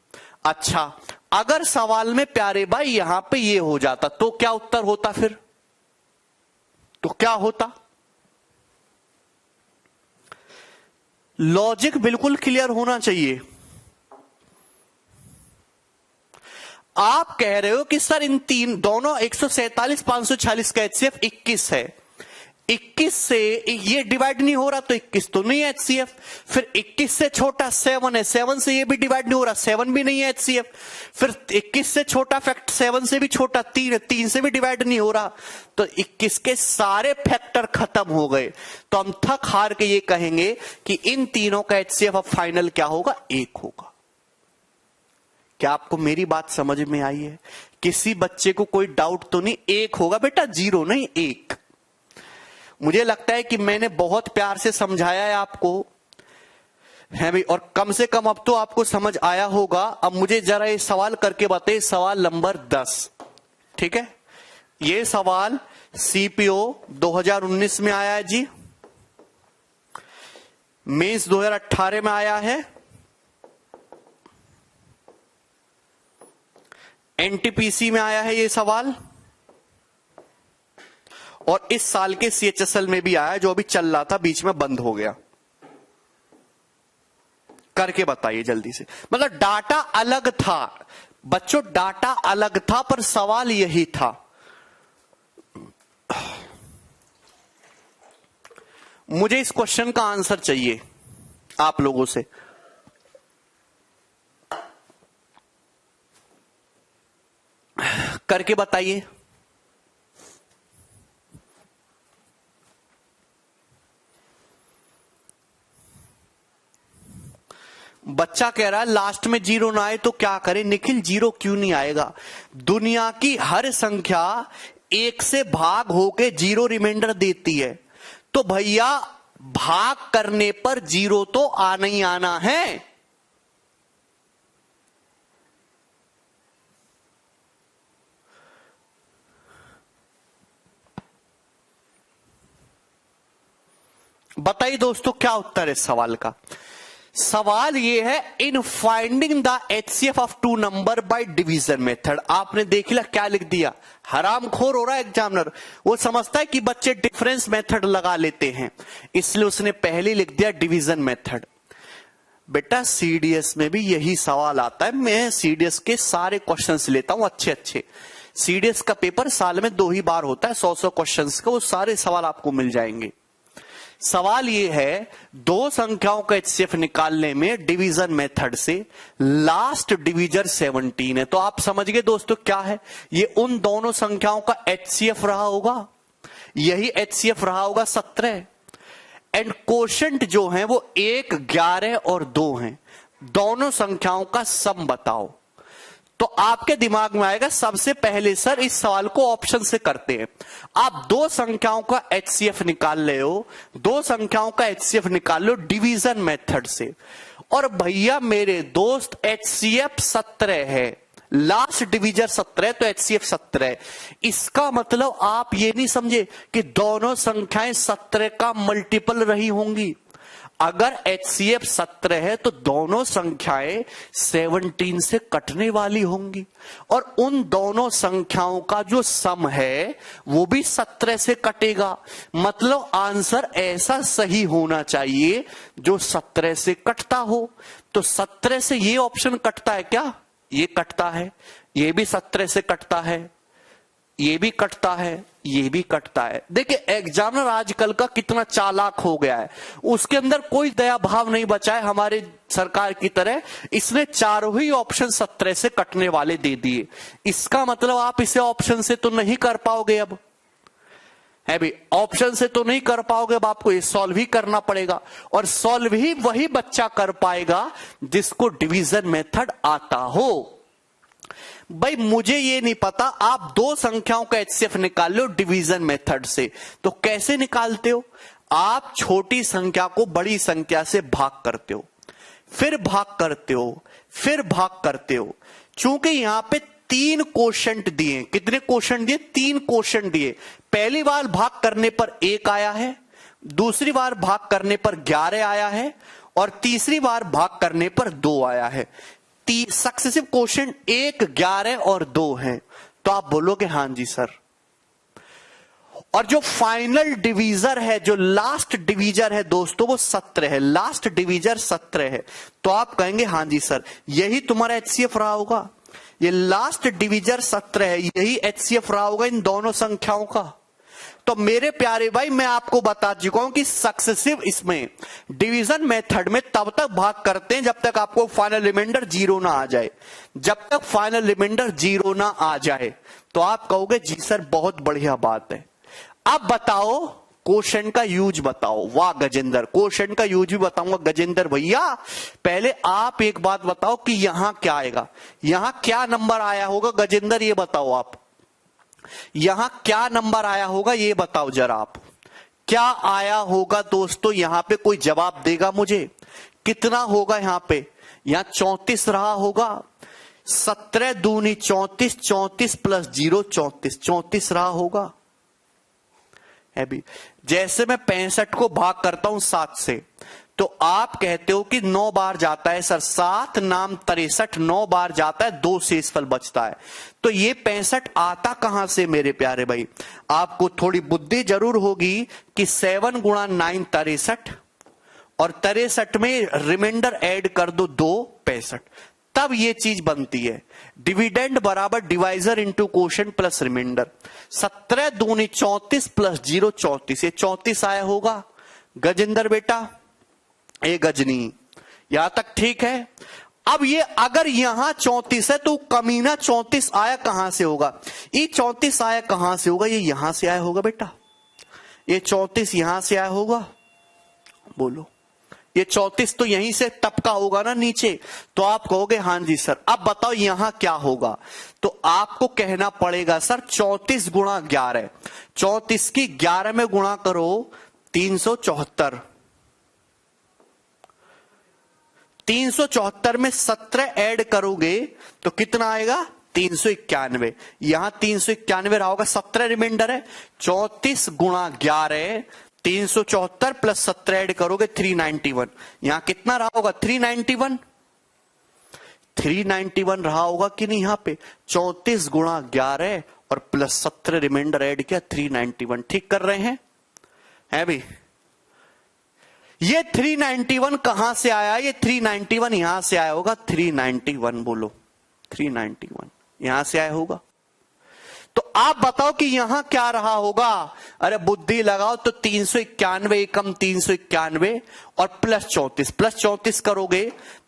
अच्छा, अगर सवाल में प्यारे भाई यहां पे ये हो जाता तो क्या उत्तर होता? फिर तो क्या होता? लॉजिक बिल्कुल क्लियर होना चाहिए। आप कह रहे हो कि सर इन दोनों 147 546 का HCF 21 है, 21 से ये डिवाइड नहीं हो रहा तो 21 तो नहीं है HCF। फिर 21 से छोटा 7 है, 7 से ये भी डिवाइड नहीं हो रहा, 7 भी नहीं है HCF। फिर 21 से छोटा फैक्टर 7 से भी छोटा 3 है, 3 से भी डिवाइड नहीं हो रहा, तो 21 के सारे फैक्टर खत्म हो गए। तो हम थक हार के ये कहेंगे कि इन तीनों का HCF अब फाइनल क्या होगा? 1 होगा। क्या आपको मेरी बात समझ में आई है? किसी बच्चे को कोई डाउट तो नहीं? 1 होगा बेटा, 0 नहीं 1। मुझे लगता है कि मैंने बहुत प्यार से समझाया है आपको, है भाई, और कम से कम अब तो आपको समझ आया होगा। अब मुझे जरा ये सवाल करके बताइए, सवाल नंबर 10, ठीक है। ये सवाल CPO 2019 में आया है जी, मेंस 2018 में आया है, NTPC में आया है ये सवाल, और इस साल के CHSL में भी आया, जो अभी चल रहा था, बीच में बंद हो गया। करके बताइए जल्दी से। मतलब डाटा अलग था बच्चों, डाटा अलग था पर सवाल यही था। मुझे इस क्वेश्चन का आंसर चाहिए आप लोगों से। करके बताइए। बच्चा कह रहा है लास्ट में जीरो ना आए तो क्या करें? निखिल जीरो क्यों नहीं आएगा? दुनिया की हर संख्या एक से भाग होके जीरो रिमाइंडर देती है, तो भैया भाग करने पर जीरो तो आना ही आना है। बताइए दोस्तों क्या उत्तर है सवाल का? सवाल ये है, in finding the HCF of two number by division method. आपने देख लिया क्या लिख दिया? हरामखोर हो रहा है एग्जामिनर, वो समझता है कि बच्चे डिफरेंस मेथड लगा लेते हैं, इसलिए उसने पहले लिख दिया डिवीजन मेथड। बेटा सीडीएस में भी यही सवाल आता है। मैं सीडीएस के सारे क्वेश्चंस लेता हूं अच्छे अच्छे। सीडीएस का पेपर साल में 2 ही बार होता है, 100 क्वेश्चंस का, वो सारे सवाल आपको मिल जाएंगे। सवाल ये है, दो संख्याओं का एचसीएफ निकालने में डिवीजन मेथड से लास्ट डिविजर 17 है। तो आप समझ गए दोस्तों क्या है? ये उन दोनों संख्याओं का एचसीएफ रहा होगा, यही एचसीएफ रहा होगा 17। एंड कोशेंट जो है वो 1, 11 और 2 हैं। दोनों संख्याओं का सम बताओ। तो आपके दिमाग में आएगा सबसे पहले सर इस सवाल को ऑप्शन से करते हैं। आप दो संख्याओं का एचसीएफ निकाल ले हो, दो संख्याओं का एचसीएफ निकाल लो डिवीजन मेथड से। और भैया मेरे दोस्त एचसीएफ 17 है, लास्ट डिविजर 17, तो एचसीएफ 17 है। इसका मतलब आप ये नहीं समझे कि दोनों संख्याएं 17 का मल्टीपल रही होंगी। अगर एचसीएफ 17 है तो दोनों संख्याएं 17 से कटने वाली होंगी, और उन दोनों संख्याओं का जो सम है वो भी 17 से कटेगा। मतलब आंसर ऐसा सही होना चाहिए जो 17 से कटता हो। तो 17 से ये ऑप्शन कटता है क्या? ये कटता है, ये भी 17 से कटता है, ये भी कटता है, ये भी कटता है। देखिए एग्जामिनर आजकल का कितना चालाक हो गया है, उसके अंदर कोई दया भाव नहीं बचा है हमारे सरकार की तरह। इसने चारों ही ऑप्शन 17 से कटने वाले दे दिए। इसका मतलब आप इसे ऑप्शन से तो नहीं कर पाओगे, अब है भी ऑप्शन से तो नहीं कर पाओगे। अब आपको ये सॉल्व ही करना पड़ेगा, और सॉल्व ही वही बच्चा कर पाएगा जिसको डिवीजन मेथड आता हो। भाई मुझे ये नहीं पता, आप दो संख्याओं का एचसीएफ निकाल लो डिवीजन मेथड से। तो कैसे निकालते हो? आप छोटी संख्या को बड़ी संख्या से भाग करते हो, फिर भाग करते हो, फिर भाग करते हो। चूंकि यहां पे 3 कोशेंट दिए, कितने कोशेंट दिए? 3 कोशेंट दिए। पहली बार भाग करने पर 1 आया है, दूसरी बार भाग करने पर 11 आया है, और तीसरी बार भाग करने पर 2 आया है। सक्सेसिव क्वोशेंट 1, 11 और 2 हैं। तो आप बोलोगे हां जी सर। और जो फाइनल डिवीजर है, जो लास्ट डिवीजर है दोस्तों, वो 17 है। लास्ट डिवीजर 17 है। तो आप कहेंगे हां जी सर, यही तुम्हारा एचसीएफ रहा होगा। ये लास्ट डिवीजर 17 है, यही एचसीएफ रहा होगा इन दोनों संख्याओं का। तो मेरे प्यारे भाई मैं आपको बता चुका हूं कि सक्सेसिव इसमें डिवीजन मेथड में तब तक भाग करते हैं जब तक आपको फाइनल रिमाइंडर 0 ना आ जाए। जब तक फाइनल रिमाइंडर 0 ना आ जाए तो आप कहोगे जी सर बहुत बढ़िया बात है। अब बताओ कोशेंट का यूज बताओ। वाह गजेंद्र, कोशेंट का यूज भी बताऊंगा गजेंद्र भैया। पहले आप एक बात बताओ कि यहां क्या आएगा, यहां क्या नंबर आया होगा गजेंद्र, ये बताओ आप। यहां क्या नंबर आया होगा ये बताओ जरा आप, क्या आया होगा दोस्तों? यहां पे कोई जवाब देगा मुझे? कितना होगा यहां पे? यहां 34 रहा होगा। 17 दूनी 34, 34 प्लस 0 34, 34 रहा होगा। है भी जैसे मैं 65 को भाग करता हूं 7 से, तो आप कहते हो कि 9 बार जाता है सर, 7 नाम 63, 9 बार जाता है, 2 शेषफल बचता है। तो ये 65 आता कहां से मेरे प्यारे भाई? आपको थोड़ी बुद्धि जरूर होगी कि 7 गुणा 9 63, और 63 में रिमाइंडर ऐड कर दो 2 65, तब ये चीज बनती है। डिविडेंड बराबर divisor into quotient plus remainder. 17 दूनी 34 प्लस 0 34, ये 34 आया होगा। गजेंद्र बेटा, ए गजनी, यहां तक ठीक है। अब ये अगर यहां 34 है तो कमीना 34 आया कहां से होगा? ये 34 आया कहां से होगा? ये यहां से आया होगा बेटा, ये 34 यहां से आया होगा। बोलो, ये 34 तो यहीं से टपका होगा ना नीचे, तो आप कहोगे हां जी सर। अब बताओ यहां क्या होगा? तो आपको कहना पड़ेगा सर 34 गुणा 11, 34 की 11 में गुणा करो 374, 374 में 17 ऐड करोगे तो कितना आएगा? 391। यहां 391 रहा होगा, 17 रिमाइंडर है। 34 गुणा 11 374 प्लस 17 ऐड करोगे 391। यहां कितना रहा होगा? 391, 391 रहा होगा कि नहीं? यहां पे 34 गुणा 11 और प्लस 17 रिमाइंडर ऐड किया 391। ठीक कर रहे हैं? है भी? ये 391 कहां से आया? ये 391 यहां से आया होगा। 391 बोलो, 391 यहां से आया होगा। तो आप बताओ कि यहां क्या रहा होगा? अरे बुद्धि लगाओ तो 391 एकम 391 और प्लस 34, प्लस 34 करोगे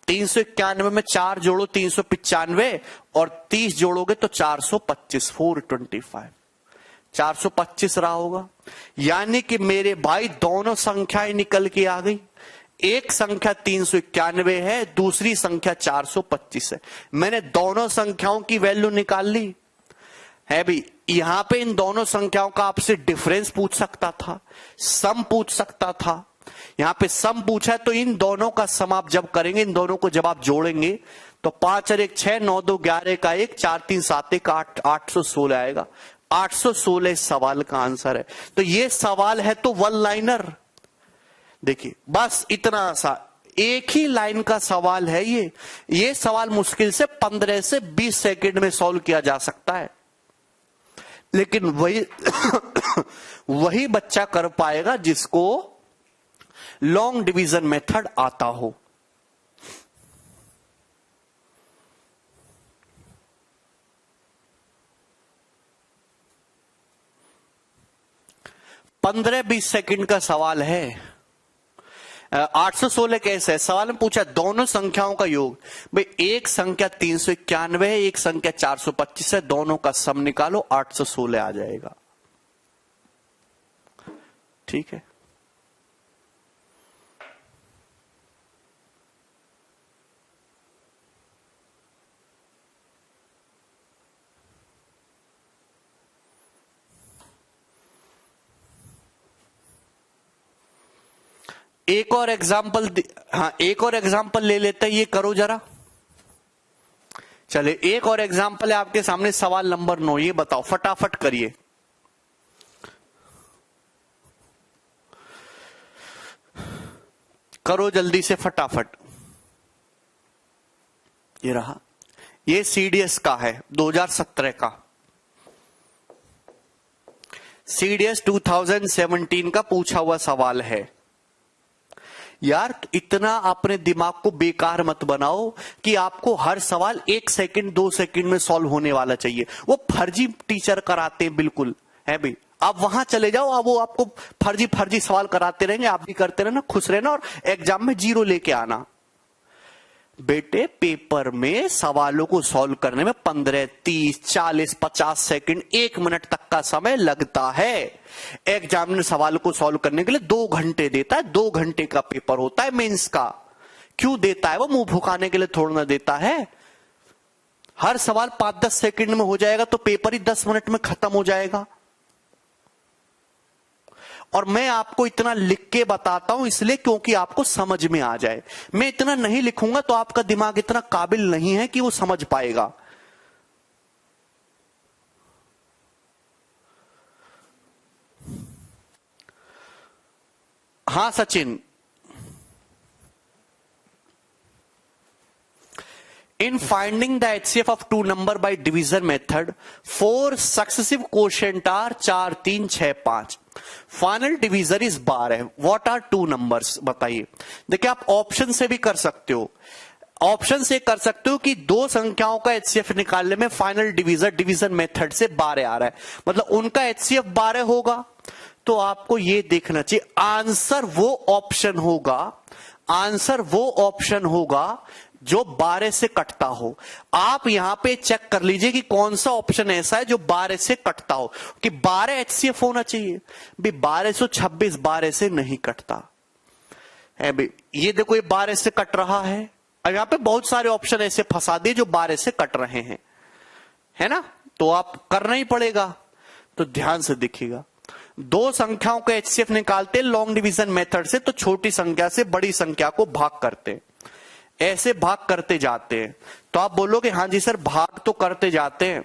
391 में 4 जोड़ो 395 और 30 जोड़ोगे तो 425, 425, 425 रहा होगा। यानी कि मेरे भाई दोनों संख्याएं निकल के आ गई। एक संख्या 391 है, दूसरी संख्या 425 है। मैंने दोनों संख्याओं की वैल्यू निकाल ली है भी। यहां पे इन दोनों संख्याओं का आपसे डिफरेंस पूछ सकता था, सम पूछ सकता था। यहां पे सम पूछा है तो इन दोनों का सम आप जब करेंगे, इन दोनों को जब आप जोड़ेंगे तो 5 और 1 6, 9 2 11 का 1, 4 3 7 1 8, 816 आएगा। 816 इस सवाल का आंसर है। तो ये सवाल है तो वन लाइनर। देखिए बस इतना सा एक ही लाइन का सवाल है ये सवाल मुश्किल से 15 से 20 सेकंड में सॉल्व किया जा सकता है, लेकिन वही वही बच्चा कर पाएगा जिसको लॉन्ग डिवीजन मेथड आता हो। पंद्रह 20 सेकंड का सवाल है। 816 कैसे है? सवाल में पूछा दोनों संख्याओं का योग। भाई एक संख्या 391 है, एक संख्या 425 है, दोनों का सम निकालो 816 आ जाएगा। ठीक है, एक और एग्जाम्पल, हाँ एक और एग्जाम्पल ले लेते हैं। ये करो जरा, चले एक और एग्जाम्पल है आपके सामने। सवाल नंबर 9, ये बताओ फटाफट करिए। करो जल्दी से फटाफट। ये रहा, ये सीडीएस का है 2017 का, सीडीएस 2017 का पूछा हुआ सवाल है। यार इतना अपने दिमाग को बेकार मत बनाओ कि आपको हर सवाल 1 सेकंड 2 सेकंड में सॉल्व होने वाला चाहिए। वो फर्जी टीचर कराते हैं बिल्कुल, है भाई। आप वहां चले जाओ, अब वो आपको फर्जी सवाल कराते रहेंगे, आप भी करते रहना, खुश रहना और एग्जाम में 0 लेके आना। बेटे पेपर में सवालों को सॉल्व करने में 15, 30, 40, 50 सेकंड 1 मिनट तक का समय लगता है। एग्जामिनर सवाल को सॉल्व करने के लिए 2 घंटे देता है। 2 घंटे का पेपर होता है मेंस का। क्यों देता है? वो मुंह फुकाने के लिए थोड़ा ना देता है। हर सवाल 5-10 सेकंड में हो जाएगा तो पेपर ही 10 मिनट में खत्म हो जाएगा। और मैं आपको इतना लिख के बताता हूं इसलिए क्योंकि आपको समझ में आ जाए। मैं इतना नहीं लिखूंगा तो आपका दिमाग इतना काबिल नहीं है कि वो समझ पाएगा। हां Sachin, in finding the HCF of two number by division method, 4 successive quotient are 4 3 6 5. Final divisor इस बार है। What are 2 numbers? बताइए। देखिए आप ऑप्शन से भी कर सकते हो। ऑप्शन से कर सकते हो कि 2 संख्याओं का एचसीएफ निकालने में फाइनल डिवीजर डिवीजन मेथड से 12 आ रहा है, मतलब उनका एचसीएफ 12 होगा। तो आपको ये देखना चाहिए आंसर वो ऑप्शन होगा जो 12 से कटता हो। आप यहां पे चेक कर लीजिए कि कौन सा ऑप्शन ऐसा है जो 12 से कटता हो, कि 12 एचसीएफ होना चाहिए भी। 1226 12 से नहीं कटता है भाई। ये देखो ये 12 से कट रहा है, अब यहां पे बहुत सारे ऑप्शन ऐसे फंसा दिए जो 12 से कट रहे हैं, है ना। तो आप करना ही पड़ेगा। तो ध्यान से देखिएगा, दो संख्याओं का एचसीएफ निकालते लॉन्ग डिवीजन मेथड से, तो छोटी संख्या से बड़ी संख्या को भाग करते, ऐसे भाग करते जाते हैं। तो आप बोलोगे हाँ जी सर भाग तो करते जाते हैं,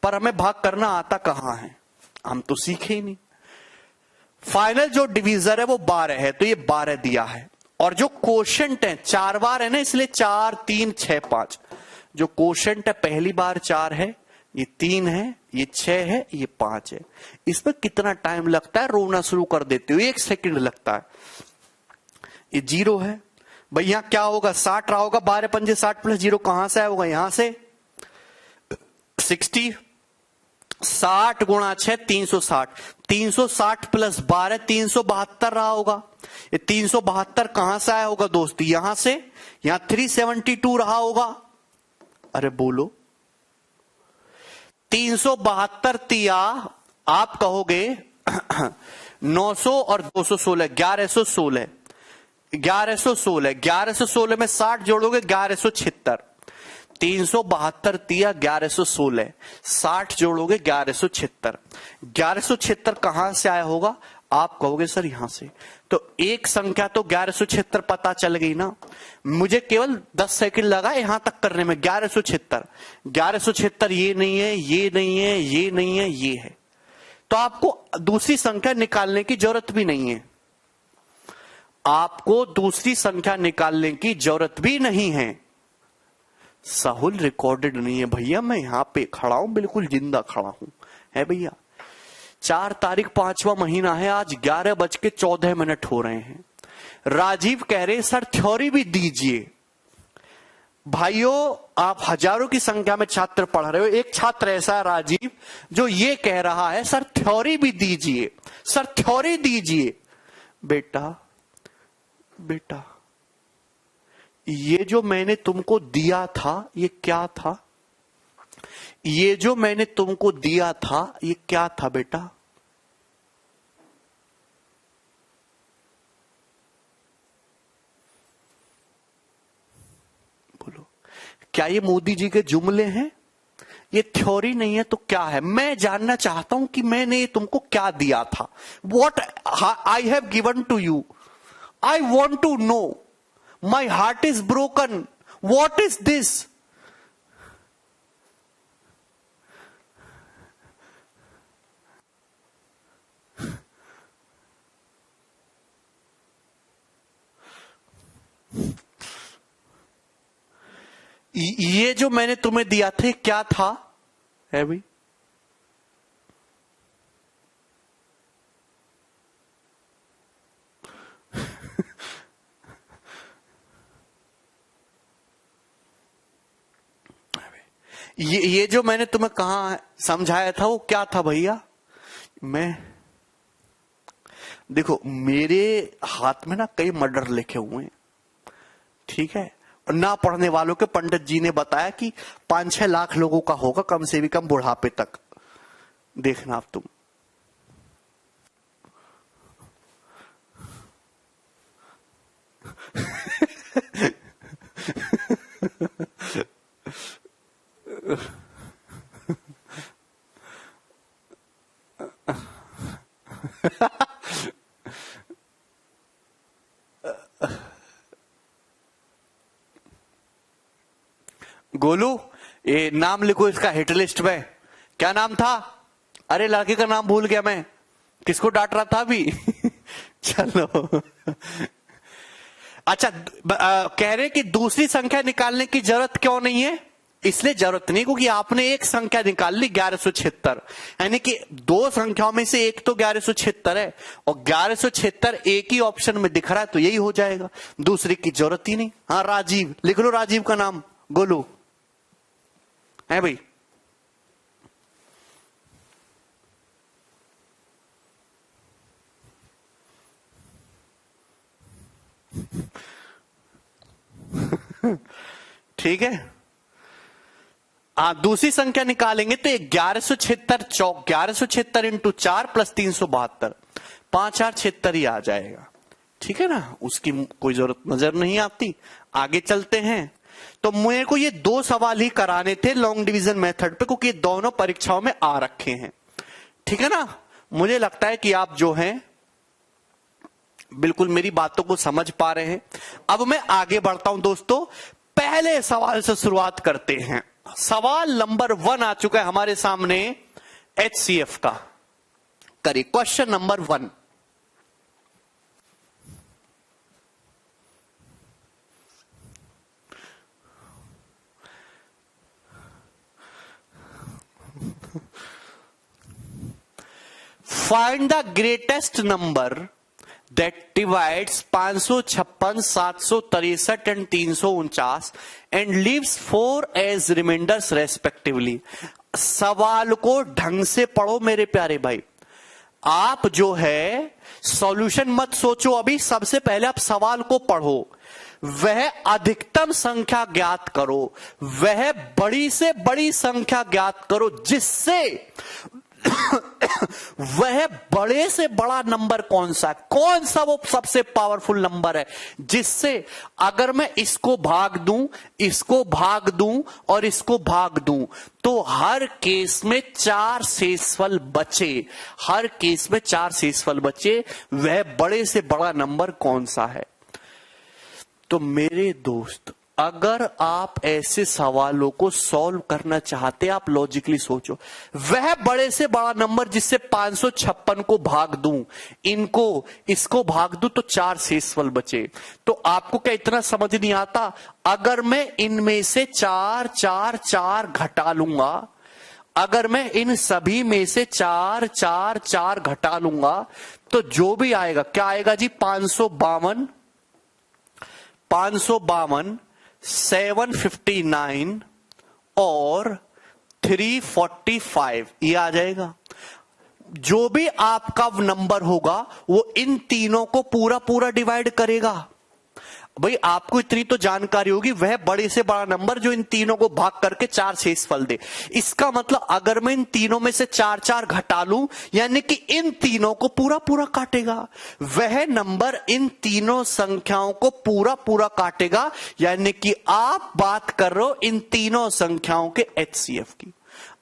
पर हमें भाग करना आता कहां है, हम तो सीखे ही नहीं। फाइनल जो डिवीजर है वो 12 है, तो ये 12 दिया है। और जो कोशेंट है 4 बार है ना, इसलिए 4 3 6 5। जो कोशेंट है पहली बार 4 है, ये 3 है, ये 6 है, ये 5 है। इसमें कितना टाइम लगता है, रोना शुरू कर देते हो 1 सेकंड लगता है। ये 0 है भैया, क्या होगा 60 रहा होगा, 12 पंजे 60 प्लस 0 कहां से आया होगा, यहां से 60 60 गुणा 6 360, 360 प्लस 12 372 रहा होगा। ये 372 कहां से आया होगा दोस्त, यहां से, यहां 372 रहा होगा। अरे बोलो 372 तिया आप कहोगे 900 और 216 1116, 1116 में 60 जोड़ोगे 1176, 372 तिया 1116, 60 जोड़ोगे 1176, 1176 कहां से आया होगा, आप कहोगे सर यहां से। तो एक संख्या तो 1176 पता चल गई ना, मुझे केवल 10 सेकंड लगा यहां तक करने में। 1176 ये नहीं है, ये नहीं है, ये नहीं है, ये है। तो आपको दूसरी संख्या निकालने की जरूरत भी नहीं है, आपको दूसरी संख्या निकालने की जरूरत भी नहीं है। साहुल रिकॉर्डेड नहीं है भैया, मैं यहां पे खड़ा हूं, बिल्कुल जिंदा खड़ा हूं, है भैया। 4 तारीख 5वां महीना है, आज 11:14 हो रहे हैं। राजीव कह रहे सर थ्योरी भी दीजिए। भाइयों आप हजारों की संख्या में छात्र पढ़ रहे हो, एक छात्र ऐसा है राजीव जो ये कह रहा है सर थ्योरी भी दीजिए, सर थ्योरी दीजिए। बेटा ये जो मैंने तुमको दिया था ये क्या था, ये जो मैंने तुमको दिया था ये क्या था बेटा। बोलो क्या ये मोदी जी के जुमले हैं, ये थ्योरी नहीं है तो क्या है। मैं जानना चाहता हूं कि मैंने तुमको क्या दिया था, what I have given to you, I want to know, my heart is broken, what is this. ये जो मैंने तुम्हें दिया था क्या था, है भाई। ये जो मैंने तुम्हें कहा समझाया था वो क्या था भैया। मैं देखो मेरे हाथ में ना कई मर्डर लिखे हुए हैं, ठीक है, और ना पढ़ने वालों के पंडित जी ने बताया कि 5-6 लाख लोगों का होगा कम से भी कम बुढ़ापे तक। देखना आप तुम गोलू ये नाम लिखो इसका हिट लिस्ट में। क्या नाम था, अरे लड़के का नाम भूल गया मैं, किसको डांट रहा था अभी। चलो अच्छा कह रहे कि दूसरी संख्या निकालने की जरूरत क्यों नहीं है, इसलिए जरूरत नहीं क्योंकि आपने एक संख्या निकाल ली 1176, यानी कि दो संख्याओं में से एक तो 1176 है और 1176 एक ही ऑप्शन में दिख रहा है तो यही हो जाएगा, दूसरी की जरूरत ही नहीं। हाँ राजीव लिख लो, राजीव का नाम गोलू है भाई। ठीक है। दूसरी संख्या निकालेंगे तो 1176 इंटू 4 प्लस 372, 5,876 ही आ जाएगा। ठीक है ना, उसकी कोई जरूरत नजर नहीं आती। आगे चलते हैं। तो मेरे को ये 2 सवाल ही कराने थे लॉन्ग डिवीजन मेथड पे, क्योंकि दोनों परीक्षाओं में आ रखे हैं। ठीक है ना, मुझे लगता है कि आप जो हैं बिल्कुल मेरी बातों को समझ पा रहे हैं। अब मैं आगे बढ़ता हूं दोस्तों, पहले सवाल से शुरुआत करते हैं। सवाल नंबर 1 आ चुका है हमारे सामने HCF का। करिए question number 1। Find the greatest number that divides 556, 763 and 349 and leaves 4 as remainders respectively। सवाल को ढंग से पढ़ो मेरे प्यारे भाई। आप जो है सॉल्यूशन मत सोचो अभी, सबसे पहले आप सवाल को पढ़ो। वह अधिकतम संख्या ज्ञात करो, वह बड़ी से बड़ी संख्या ज्ञात करो जिससे वह बड़े से बड़ा नंबर कौन सा है, कौन सा वो सबसे पावरफुल नंबर है जिससे अगर मैं इसको भाग दूं, इसको भाग दूं और इसको भाग दूं तो हर केस में 4 शेषफल बचे, हर केस में 4 शेषफल बचे। वह बड़े से बड़ा नंबर कौन सा है। तो मेरे दोस्त, अगर आप ऐसे सवालों को सॉल्व करना चाहते, आप लॉजिकली सोचो, वह बड़े से बड़ा नंबर जिससे 556 को भाग दूं, इनको इसको भाग दूं तो 4 शेषफल बचे। तो आपको क्या इतना समझ नहीं आता, अगर मैं इनमें से 4 4 4 घटा लूंगा, अगर मैं इन सभी में से 4 4 4 घटा लूंगा तो जो भी आएगा, क्या आएगा जी, 552 759 और 345 ये आ जाएगा। जो भी आपका नंबर होगा वो इन तीनों को पूरा पूरा डिवाइड करेगा। भाई आपको इतनी तो जानकारी होगी, वह बड़े से बड़ा नंबर जो इन तीनों को भाग करके 4 शेषफल दे। इसका मतलब अगर मैं इन तीनों में से 4 4 घटा लूं, यानी कि इन तीनों को पूरा पूरा काटेगा। वह नंबर इन तीनों संख्याओं को पूरा पूरा काटेगा, यानी कि आप बात कर रहे हो इन तीनों संख्याओं के HCF की।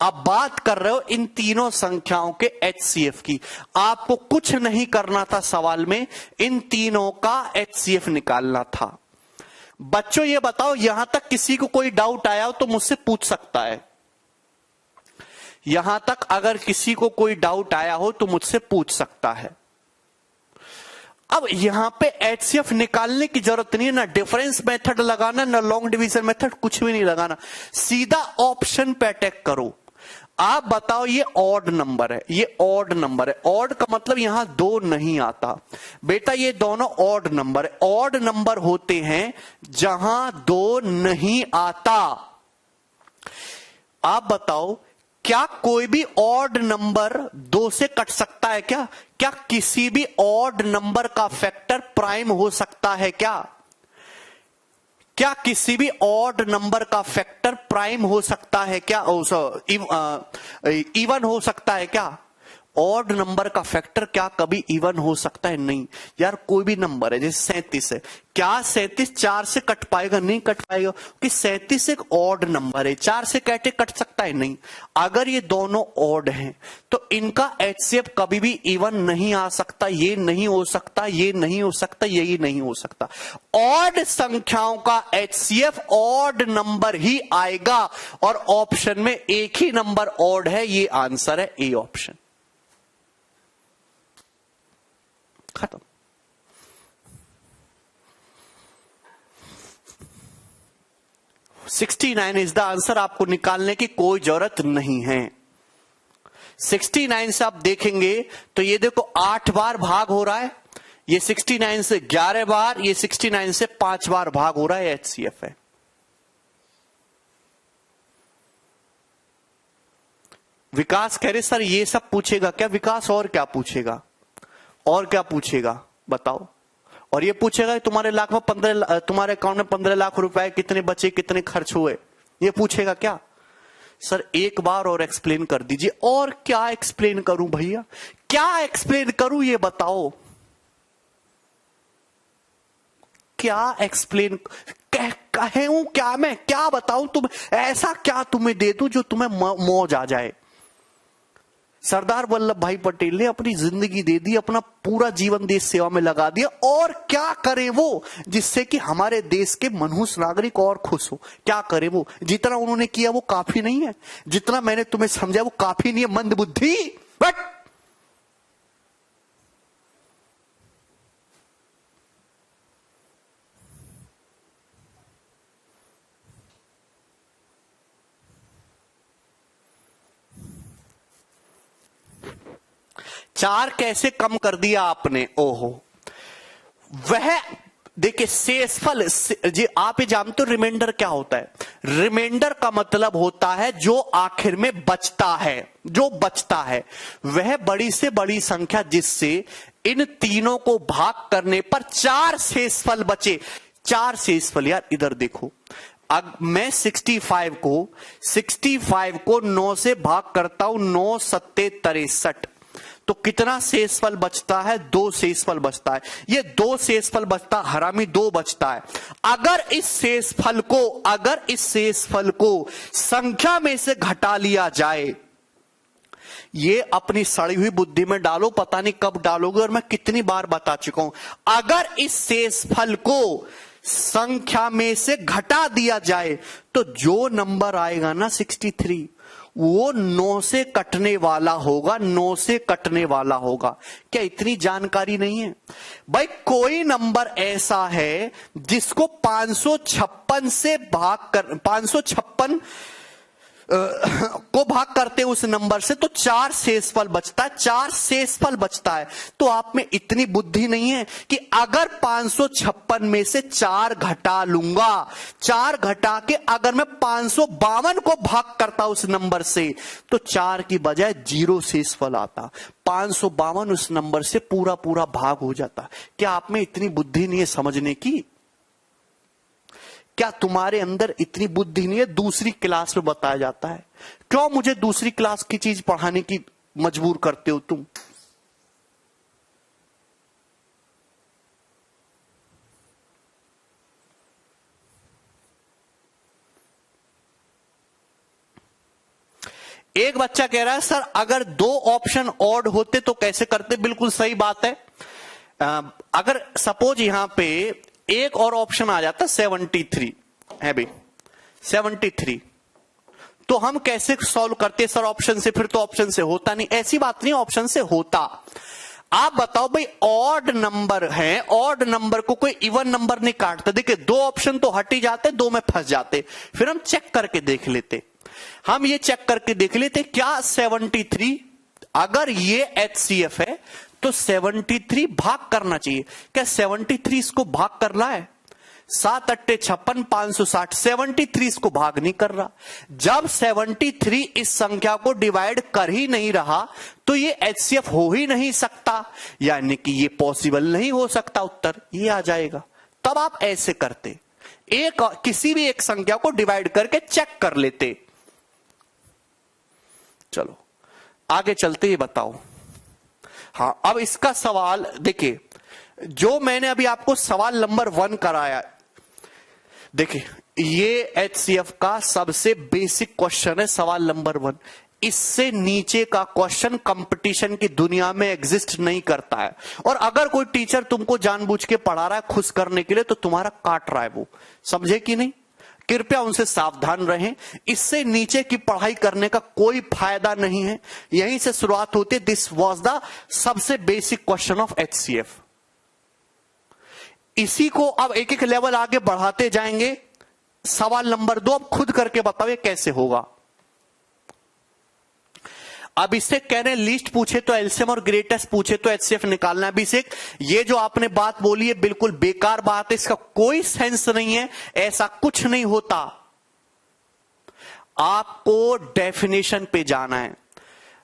आप बात कर रहे हो इन तीनों संख्याओं के HCF की। आपको कुछ नहीं करना था सवाल में, इन तीनों का HCF निकालना था। बच्चों ये बताओ, यहां तक किसी को कोई डाउट आया हो तो मुझसे पूछ सकता है। यहां तक अगर किसी को कोई डाउट आया हो तो मुझसे पूछ सकता है। अब यहां पे HCF निकालने की जरूरत नहीं है, ना डिफरेंस मेथड लगाना, ना लॉन्ग डिवीजन मेथड, कुछ भी नहीं लगाना। सीधा ऑप्शन पे अटैक करो। आप बताओ ये ऑड नंबर है, ये ऑड नंबर है। ऑड का मतलब यहां 2 नहीं आता बेटा, ये दोनों ऑड नंबर है। ऑड नंबर होते हैं जहां 2 नहीं आता। आप बताओ क्या कोई भी ऑड नंबर 2 से कट सकता है क्या? क्या किसी भी ऑड नंबर का फैक्टर प्राइम हो सकता है क्या? क्या किसी भी ऑड नंबर का फैक्टर प्राइम हो सकता है क्या? इवन हो सकता है क्या? ऑड नंबर का फैक्टर क्या कभी इवन हो सकता है? नहीं यार, कोई भी नंबर है जैसे 37 है, क्या 37 4 से कट पाएगा? नहीं कट पाएगा, क्योंकि 37 एक ऑड नंबर है। 4 से कैसे कट सकता है? नहीं। अगर ये दोनों ऑड हैं तो इनका HCF कभी भी इवन नहीं आ सकता। ये नहीं हो सकता, ये नहीं हो सकता, यही नहीं हो सकता। ऑड संख्याओं का HCF ऑड नंबर ही आएगा, और ऑप्शन में एक ही नंबर ऑड है। ये आंसर है ए ऑप्शन। खत्म। $69 इज द आंसर। आपको निकालने की कोई जरूरत नहीं है। 69 से आप देखेंगे तो ये देखो 8 बार भाग हो रहा है, ये 69 से 11 बार, ये 69 से 5 बार भाग हो रहा है। HCF है। विकास कह रहे सर ये सब पूछेगा क्या? विकास और क्या पूछेगा? और क्या पूछेगा बताओ? और ये पूछेगा तुम्हारे लाख में 15, तुम्हारे अकाउंट में 15 लाख रुपए कितने बचे, कितने खर्च हुए, ये पूछेगा क्या? सर एक बार और एक्सप्लेन कर दीजिए। और क्या एक्सप्लेन करूं भैया, क्या एक्सप्लेन करूं ये बताओ, क्या एक्सप्लेन कहूं क्या, मैं क्या बताऊं, तुम ऐसा क्या तुम्हें दे दूं जो तुम्हें मौज आ जाए। सरदार वल्लभ भाई पटेल ने अपनी जिंदगी दे दी, अपना पूरा जीवन देश सेवा में लगा दिया, और क्या करे वो जिससे कि हमारे देश के मनहूस नागरिक और खुश हो? क्या करे वो? जितना उन्होंने किया वो काफी नहीं है, जितना मैंने तुम्हें समझाया वो काफी नहीं है, मंदबुद्धि। बट चार कैसे कम कर दिया आपने? ओहो, वह देखिए शेषफल जी, आप ये जानते हो रिमाइंडर क्या होता है? रिमाइंडर का मतलब होता है जो आखिर में बचता है, जो बचता है वह बड़ी से बड़ी संख्या जिससे इन तीनों को भाग करने पर चार शेषफल बचे। चार शेषफल, यार इधर देखो, मैं 65 को 9 से भाग करता हूं, 9 सत्ते 63, तो कितना शेषफल बचता है? 2 शेषफल बचता है। ये 2 शेषफल बचता, हरामी 2 बचता है। अगर इस शेषफल को संख्या में से घटा लिया जाए, ये अपनी सड़ी हुई बुद्धि में डालो, पता नहीं कब डालोगे और मैं कितनी बार बता चुका हूं। अगर इस शेषफल को संख्या में से घटा दिया जाए तो जो नंबर आएगा ना 63, वो 9 से कटने वाला होगा, 9 से कटने वाला होगा। क्या इतनी जानकारी नहीं है भाई? कोई नंबर ऐसा है जिसको 556 से भाग कर 556 को भाग करते उस नंबर से तो 4 शेषफल बचता है, 4 शेषफल बचता है। तो आप में इतनी बुद्धि नहीं है कि अगर 556 में से 4 घटा लूंगा, 4 घटा के अगर मैं 552 को भाग करता उस नंबर से तो 4 की बजाय 0 शेषफल आता, 552 उस नंबर से पूरा पूरा भाग हो जाता। क्या आप में इतनी बुद्धि नहीं है समझने की? क्या तुम्हारे अंदर इतनी बुद्धि नहीं है? दूसरी क्लास में बताया जाता है, क्यों मुझे दूसरी क्लास की चीज पढ़ाने की मजबूर करते हो तुम? एक बच्चा कह रहा है सर अगर 2 ऑप्शन ऑड होते तो कैसे करते? बिल्कुल सही बात है। अगर सपोज यहां पे एक और ऑप्शन आ जाता 73 है भाई, 73, तो हम कैसे सॉल्व करते सर ऑप्शन से? फिर तो ऑप्शन से होता नहीं। ऐसी बात नहीं, ऑप्शन से होता। आप बताओ भाई, ऑड नंबर है, ऑड नंबर को कोई इवन नंबर नहीं काटता। देखिए 2 ऑप्शन तो हट ही जाते, 2 में फंस जाते। फिर हम चेक करके देख लेते, हम ये चेक करके देख लेते क्या 73 अगर ये HCF है तो 73 भाग करना चाहिए। क्या 73 इसको भाग कर रहा है? 7 अट्टे 56, 560, 73 इसको भाग नहीं कर रहा। जब 73 इस संख्या को डिवाइड कर ही नहीं रहा तो ये HCF हो ही नहीं सकता, यानी कि ये पॉसिबल नहीं हो सकता। उत्तर ये आ जाएगा। तब आप ऐसे करते, एक किसी भी एक संख्या को डिवाइड करके चेक कर लेते। चलो आगे चलते, ये बताओ। हाँ, अब इसका सवाल देखिए, जो मैंने अभी आपको सवाल नंबर 1 कराया, देखिए ये HCF का सबसे बेसिक क्वेश्चन है, सवाल नंबर 1। इससे नीचे का क्वेश्चन कंपटीशन की दुनिया में एग्जिस्ट नहीं करता है। और अगर कोई टीचर तुमको जानबूझ के पढ़ा रहा है खुश करने के लिए तो तुम्हारा काट रहा है वो, समझे कि नहीं? कृपया उनसे सावधान रहें। इससे नीचे की पढ़ाई करने का कोई फायदा नहीं है। यहीं से शुरुआत होती है। दिस वाज द सबसे बेसिक क्वेश्चन ऑफ HCF। इसी को अब एक एक लेवल आगे बढ़ाते जाएंगे। सवाल नंबर 2 अब खुद करके बताओ ये कैसे होगा। अब इससे कह रहे हैं लीस्ट पूछे तो एलसीएम और ग्रेटेस्ट पूछे तो HCF निकालना है। अभिषेक, ये जो आपने बात बोली है बिल्कुल बेकार बात है, इसका कोई सेंस नहीं है, ऐसा कुछ नहीं होता। आपको डेफिनेशन पे जाना है।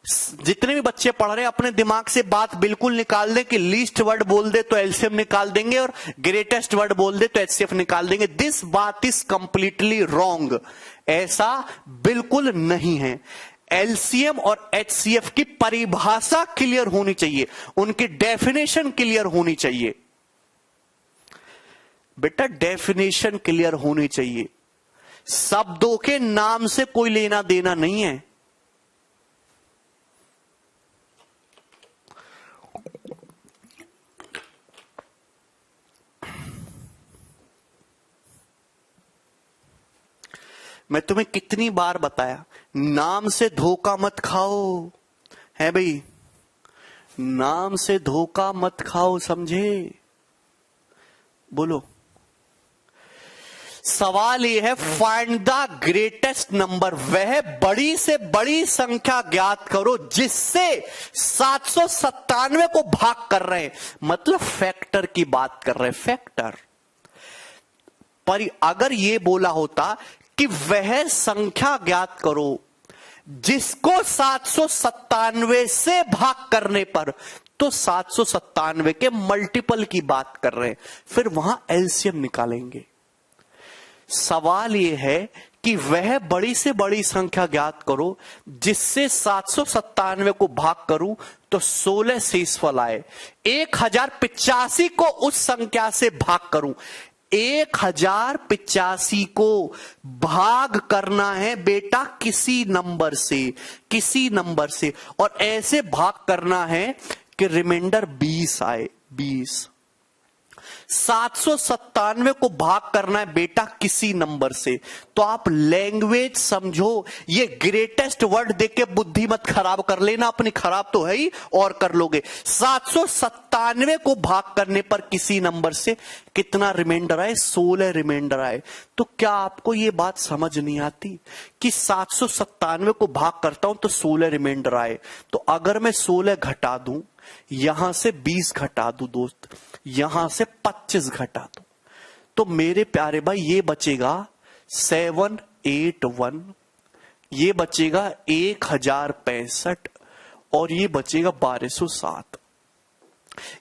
जितने भी बच्चे पढ़ रहे हैं अपने दिमाग से बात बिल्कुल निकाल दें कि लीस्ट वर्ड बोल दे तो एलसीएम निकाल देंगे और ग्रेटेस्ट वर्ड बोल दे तो एचसीएफ निकाल देंगे। दिस बात इज कंप्लीटली रॉन्ग। ऐसा बिल्कुल नहीं है। एलसीएम और एचसीएफ की परिभाषा क्लियर होनी चाहिए, उनकी डेफिनेशन क्लियर होनी चाहिए। बेटा डेफिनेशन क्लियर होनी चाहिए, शब्दों के नाम से कोई लेना देना नहीं है। मैं तुम्हें कितनी बार बताया, नाम से धोखा मत खाओ, है भाई, नाम से धोखा मत खाओ, समझे? बोलो। सवाल यह है, फाइंड द ग्रेटेस्ट नंबर। वह बड़ी से बड़ी संख्या ज्ञात करो जिससे 797 को भाग कर रहे हैं, मतलब फैक्टर की बात कर रहे हैं, फैक्टर। पर अगर यह बोला होता कि वह संख्या ज्ञात करो जिसको 797 से भाग करने पर, तो 797 के मल्टीपल की बात कर रहे हैं, फिर वहां एलसीएम निकालेंगे। सवाल यह है कि वह बड़ी से बड़ी संख्या ज्ञात करो जिससे 797 को भाग करूं तो 16 शेषफल आए। 1085 को उस संख्या से भाग करूं, 1085 को भाग करना है बेटा किसी नंबर से, किसी नंबर से, और ऐसे भाग करना है कि रिमाइंडर 20 आए। 20 797 को भाग करना है बेटा किसी नंबर से। तो आप लैंग्वेज समझो, ये ग्रेटेस्ट वर्ड देख के बुद्धि मत खराब कर लेना अपनी, खराब तो है ही और कर लोगे। 797 को भाग करने पर किसी नंबर से कितना रिमाइंडर आए? 16 रिमाइंडर आए। तो क्या आपको ये बात समझ नहीं आती कि 797 को भाग करता हूं तो 16 रिमाइंडर आए? तो अगर मैं 16 घटा दूं, यहां से 20 घटा दूं दोस्त, यहां से 25 घटा दूं, तो मेरे प्यारे भाई ये बचेगा 781, ये बचेगा 1065 और ये बचेगा 1207।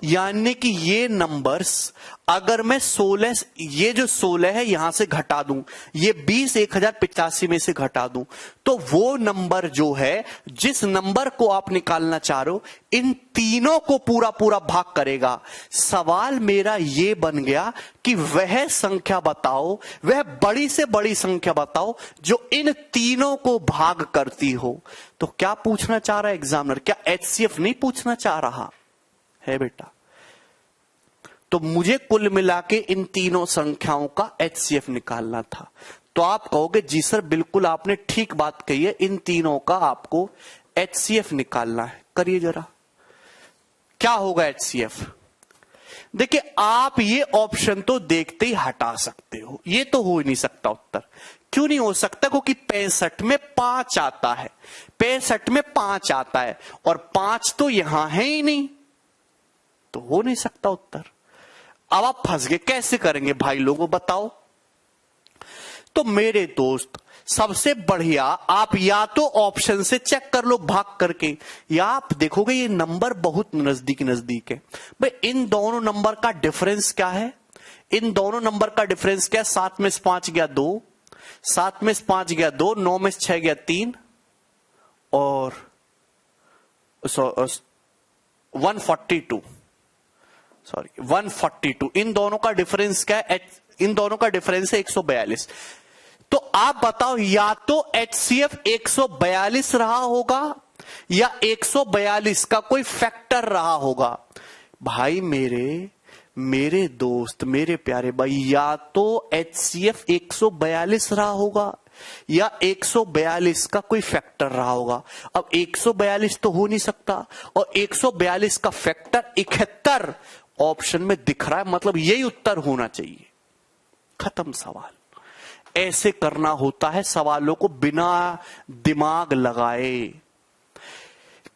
यानी कि ये नंबर्स अगर मैं 16, ये जो 16 है यहां से घटा दूं, ये 20 1085 में से घटा दूं, तो वो नंबर जो है, जिस नंबर को आप निकालना चाह रहे हो, इन तीनों को पूरा पूरा भाग करेगा। सवाल मेरा ये बन गया कि वह संख्या बताओ, वह बड़ी से बड़ी संख्या बताओ जो इन तीनों को भाग करती हो। तो क्या पूछना चाह रहा है एग्जामिनर? क्या एचसीएफ नहीं पूछना चाह रहा है बेटा? तो मुझे कुल मिला के इन तीनों संख्याओं का एचसीएफ निकालना था। तो आप कहोगे जी सर बिल्कुल आपने ठीक बात कही है, इन तीनों का आपको एचसीएफ निकालना है। करिए जरा, क्या होगा एचसीएफ? देखिए आप ये ऑप्शन तो देखते ही हटा सकते हो, ये तो हो ही नहीं सकता उत्तर। क्यों नहीं हो सकता? क्योंकि 65 में 5 आता है, 65 में 5 आता है और 5 तो यहां है ही नहीं, तो हो नहीं सकता उत्तर। अब आप फंस गए, कैसे करेंगे भाई लोगों बताओ? तो मेरे दोस्त सबसे बढ़िया आप या तो ऑप्शन से चेक कर लो भाग करके, या आप देखोगे ये नंबर बहुत नजदीक नजदीक है। भाई इन दोनों नंबर का डिफरेंस क्या है? इन दोनों नंबर का डिफरेंस क्या है? 7 में से 5 गया 2, 7 में से 5 गया 2, 9 में से 6 गया 3 और 142, सॉरी 142। इन दोनों का डिफरेंस क्या है? इन दोनों का डिफरेंस है 142। तो आप बताओ या तो एचसीएफ 142 रहा होगा या 142 का कोई फैक्टर रहा होगा। भाई मेरे दोस्त, मेरे प्यारे भाई, या तो एचसीएफ 142 रहा होगा या 142 का कोई फैक्टर रहा होगा। अब 142 तो हो नहीं सकता और 142 का फैक्टर 71 ऑप्शन में दिख रहा है, मतलब यही उत्तर होना चाहिए। खत्म सवाल। ऐसे करना होता है सवालों को बिना दिमाग लगाए।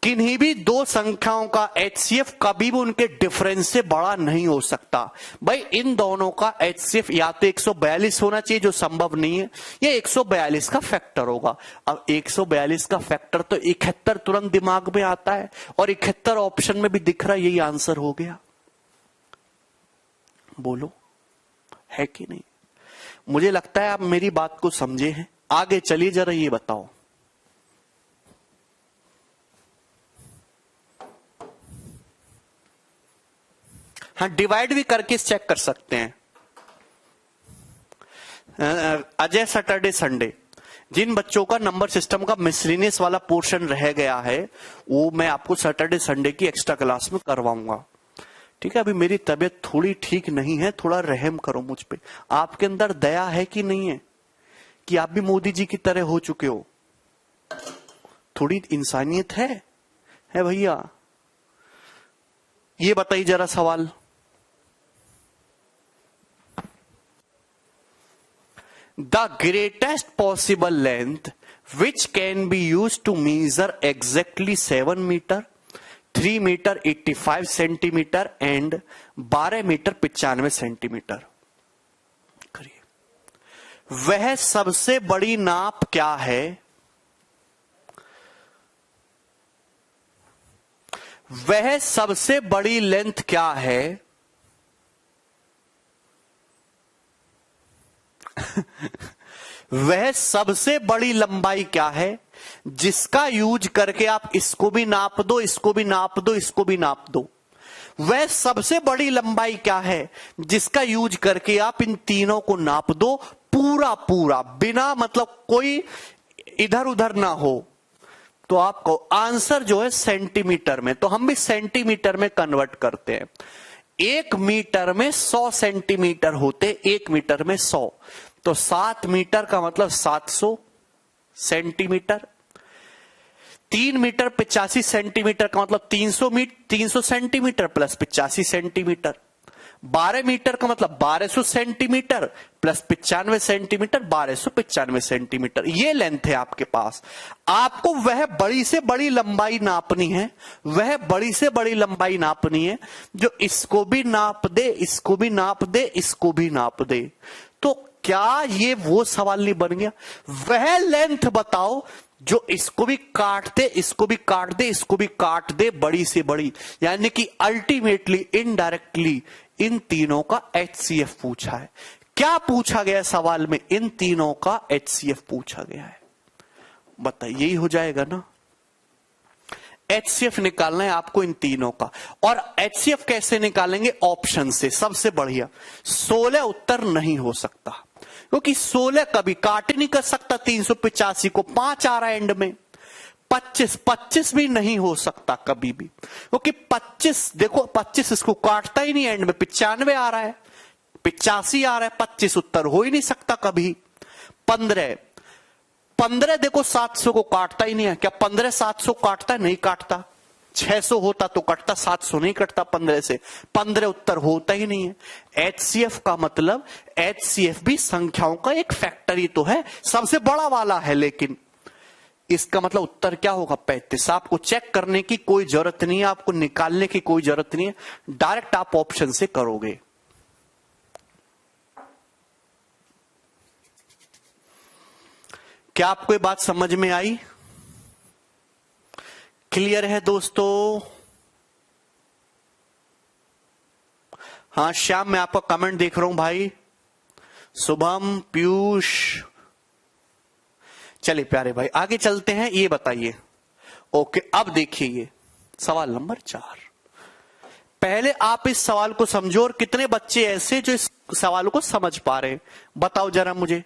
किन्हीं भी दो संख्याओं का HCF कभी भी उनके डिफरेंस से बड़ा नहीं हो सकता। भाई इन दोनों का HCF या तो 142 होना चाहिए, जो संभव नहीं है, या 142 का फैक्टर होगा। अब 142 का फैक्टर तो 71 तुरंत दिमाग में आता है, और 71 ऑप्शन में भी दिख रहा है, यही आंसर हो गया। बोलो है कि नहीं? मुझे लगता है आप मेरी बात को समझे हैं। आगे चलिए, जरा ये बताओ। हाँ, डिवाइड भी करके चेक कर सकते हैं। अजय सैटरडे संडे, जिन बच्चों का नंबर सिस्टम का मिसलिनियस वाला पोर्शन रह गया है, वो मैं आपको सैटरडे संडे की एक्स्ट्रा क्लास में करवाऊंगा। ठीक है, अभी मेरी तबीयत थोड़ी ठीक नहीं है, थोड़ा रहम करो मुझ पे। आपके अंदर दया है कि नहीं है, कि आप भी मोदी जी की तरह हो चुके हो? थोड़ी इंसानियत है भैया? ये बताइए जरा सवाल। The greatest possible length which can be used to measure exactly 7 metre, 3 metre 85 centimetre and 12 metre 95 centimetre. करिए, वह सबसे बड़ी नाप क्या है? वह सबसे बड़ी लेंथ क्या है? वह सबसे बड़ी लंबाई क्या है जिसका यूज करके आप इसको भी नाप दो, इसको भी नाप दो, इसको भी नाप दो? वह सबसे बड़ी लंबाई क्या है जिसका यूज करके आप इन तीनों को नाप दो, पूरा पूरा, बिना मतलब कोई इधर उधर ना हो? तो आपको आंसर जो है सेंटीमीटर में, तो हम भी सेंटीमीटर में कन्वर्ट करते हैं। 1 मीटर में 100 सेंटीमीटर होते, 1 मीटर में 100, तो 7 मीटर का मतलब 700 सेंटीमीटर। 3 मीटर 85 सेंटीमीटर का मतलब 300 सेंटीमीटर प्लस 85 सेंटीमीटर। 12 मीटर का मतलब 1200 सेंटीमीटर प्लस 95 सेंटीमीटर, 1295 सेंटीमीटर। ये लेंथ है आपके पास। आपको वह बड़ी से बड़ी लंबाई नापनी है, वह बड़ी से बड़ी लंबाई नापनी है जो इसको भी नाप दे, इसको भी नाप दे, इसको भी नाप दे। तो क्या ये वो सवाल नहीं बन गया? वह लेंथ बताओ जो इसको भी काट दे, इसको भी काट दे, इसको भी काट दे, बड़ी से बड़ी, यानी कि अल्टीमेटली इनडायरेक्टली इन तीनों का HCF पूछा है। क्या पूछा गया सवाल में? इन तीनों का HCF पूछा गया है। बताइए, यही हो जाएगा ना? HCF निकालना है आपको इन तीनों का। और HCF कैसे निकालेंगे? ऑप्शन से। सबसे बढ़िया, 16 उत्तर नहीं हो सकता, क्योंकि 16 कभी काट नहीं कर सकता 385 को, 5 आ रहा है एंड में। 25 भी नहीं हो सकता कभी भी, क्योंकि 25 देखो, 25 इसको काटता ही नहीं एंड में। 95 आ रहा है, 85 आ रहा है, 25 उत्तर हो ही नहीं सकता कभी। 15 देखो 700 को काटता ही नहीं है। क्या 15 700 काटता है? नहीं काटता। 600 होता तो कटता, 700 नहीं कटता 15 से। 15 उत्तर होता ही नहीं है। HCF का मतलब, HCF भी संख्याओं का एक फैक्टर ही तो है, सबसे बड़ा वाला है, लेकिन इसका मतलब उत्तर क्या होगा? 35। आपको चेक करने की कोई जरूरत नहीं है, आपको निकालने की कोई जरूरत नहीं है, डायरेक्ट आप ऑप्शन से करोगे। क्या आपको ये बात समझ में आई? क्लियर है दोस्तों? हाँ श्याम, मैं आपका कमेंट देख रहा हूं भाई। शुभम, पीयूष, चलिए प्यारे भाई आगे चलते हैं। ये बताइए, ओके, अब देखिए ये सवाल नंबर 4। पहले आप इस सवाल को समझो, और कितने बच्चे ऐसे जो इस सवाल को समझ पा रहे हैं, बताओ जरा मुझे।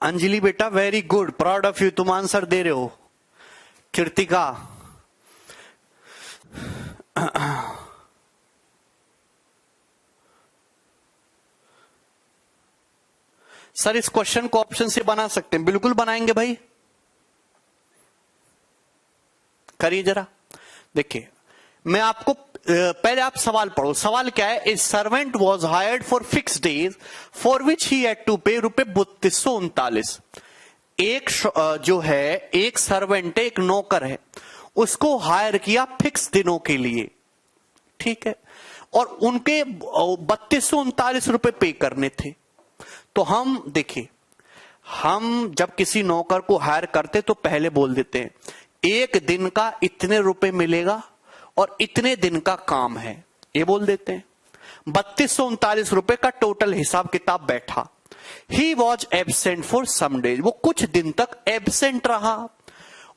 अंजलि बेटा very good, proud of you, तुम आंसर दे रहे हो। कृतिका, सर इस क्वेश्चन को ऑप्शन से बना सकते हैं, बिल्कुल बनाएंगे भाई, करिए जरा। देखिए मैं आपको पहले आप सवाल पढ़ो। सवाल क्या है? A servant was hired for fix days for which he had to pay ₹3239। एक जो है एक सर्वेंट है, एक नौकर है, उसको हायर किया फिक्स दिनों के लिए, ठीक है, और उनके ₹3239 पे करने थे। तो हम देखिए, हम जब किसी नौकर को हायर करते तो पहले बोल देते हैं एक दिन का इतने रुपए मिलेगा और इतने दिन का काम है, ये बोल देते हैं। ₹3239 का टोटल हिसाब किताब बैठा। He was absent for some days, वो कुछ दिन तक एबसेंट रहा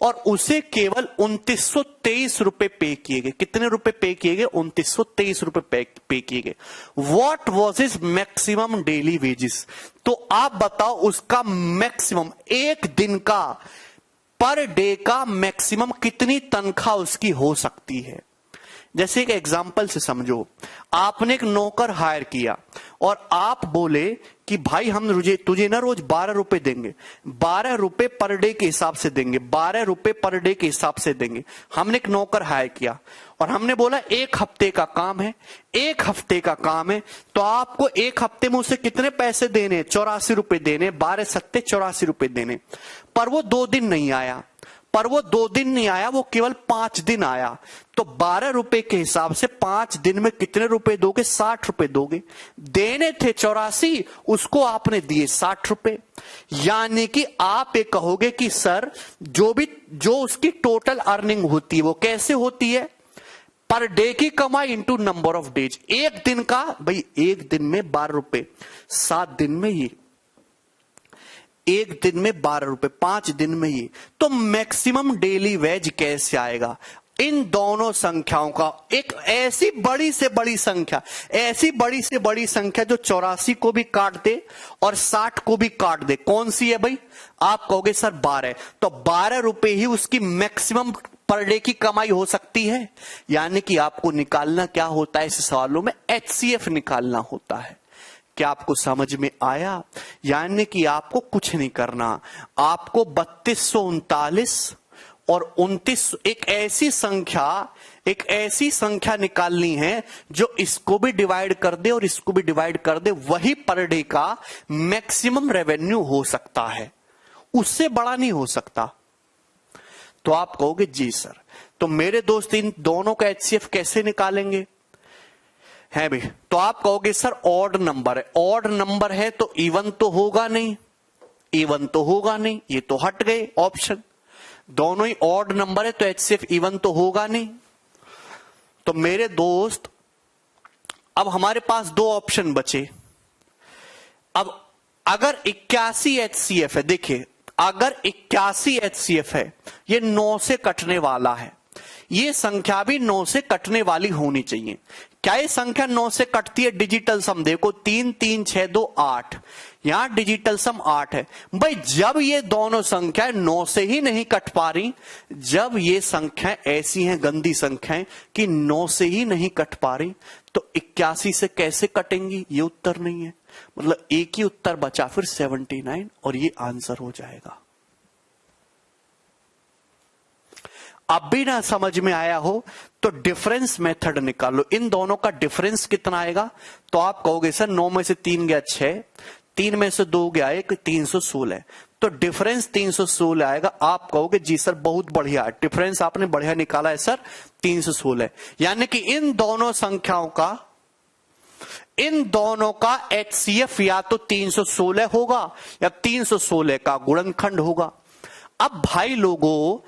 और उसे केवल ₹2923 पे किए गए। कितने रुपए पे किए गए? ₹2923 पे किए गए। What was his maximum daily wages? तो आप बताओ उसका मैक्सिमम, एक दिन का पर डे का मैक्सिमम कितनी तनख्वाह उसकी हो सकती है। जैसे एक एग्जाम्पल से समझो, आपने एक नौकर हायर किया और आप बोले कि भाई हम तुझे ना रोज ₹12 देंगे, ₹12 पर डे के हिसाब से देंगे, ₹12 पर डे के हिसाब से देंगे। हमने एक नौकर हायर किया और हमने बोला एक हफ्ते का काम है, एक हफ्ते का काम है, तो आपको एक हफ्ते में उसे कितने पैसे देने? ₹84 देने, 12 सत्ते ₹84 देने। पर वो 2 दिन नहीं आया, वो केवल 5 दिन आया, तो ₹12 के हिसाब से 5 दिन में कितने रुपए दोगे? ₹60 दोगे। देने थे 84, उसको आपने दिए ₹60। यानी कि आप ये कहोगे कि सर जो उसकी टोटल अर्निंग होती है वो कैसे होती है? पर डे की कमाई इंटू नंबर ऑफ डेज। एक दिन का, भाई एक दिन में ₹12, 7 दिन में ये, एक दिन में ₹12, 5 दिन में ये, तो मैक्सिमम डेली वेज कैसे आएगा? इन दोनों संख्याओं का एक ऐसी बड़ी से बड़ी संख्या, जो 84 को भी काट दे और 60 को भी काट दे, कौन सी है भाई? आप कहोगे सर 12, तो ₹12 ही उसकी मैक्सिमम पर डे की कमाई हो सकती है। यानी कि आपको निकालना क्या होता है इस सवालों में? HCF निकालना होता है। क्या आपको समझ में आया? यानी कि आपको कुछ नहीं करना, आपको 3239 और 29, एक ऐसी संख्या निकालनी है जो इसको भी डिवाइड कर दे और इसको भी डिवाइड कर दे, वही पर डे का मैक्सिमम रेवेन्यू हो सकता है, उससे बड़ा नहीं हो सकता। तो आप कहोगे जी सर, तो मेरे दोस्त इन दोनों का HCF कैसे निकालेंगे? है भी, तो आप कहोगे सर ऑड नंबर है, ऑड नंबर है तो इवन तो होगा नहीं, ये तो हट गए ऑप्शन। दोनों ही ऑड नंबर है तो HCF इवन तो होगा नहीं। तो मेरे दोस्त अब हमारे पास 2 ऑप्शन बचे। अब अगर 81 HCF है, देखिए अगर 81 HCF है, ये 9 से कटने वाला है, ये संख्या भी 9 से कटने वाली होनी चाहिए। क्या ये संख्या 9 से कटती है? डिजिटल सम देखो, 3 3 6 2 8, यहां डिजिटल सम 8 है। भाई जब ये दोनों संख्याएं 9 से ही नहीं कट पा रही, जब ये संख्याएं ऐसी हैं गंदी संख्याएं कि 9 से ही नहीं कट पा रही, तो 81 से कैसे कटेंगी? ये उत्तर नहीं है, मतलब एक ही उत्तर बचा फिर 79, और ये आंसर हो जाएगा। अब भी ना समझ में आया हो तो डिफरेंस मेथड निकालो। इन दोनों का डिफरेंस कितना आएगा? तो आप कहोगे सर 9 में से 3 गया 6, 3 में से 2 गया 1, 316, तो डिफरेंस 316 आएगा। आप कहोगे जी सर बहुत बढ़िया, डिफरेंस आपने बढ़िया निकाला है सर, 316। यानी कि इन दोनों का HCF या तो 316 होगा या 316 का गुणनखंड होगा। अब भाई लोगों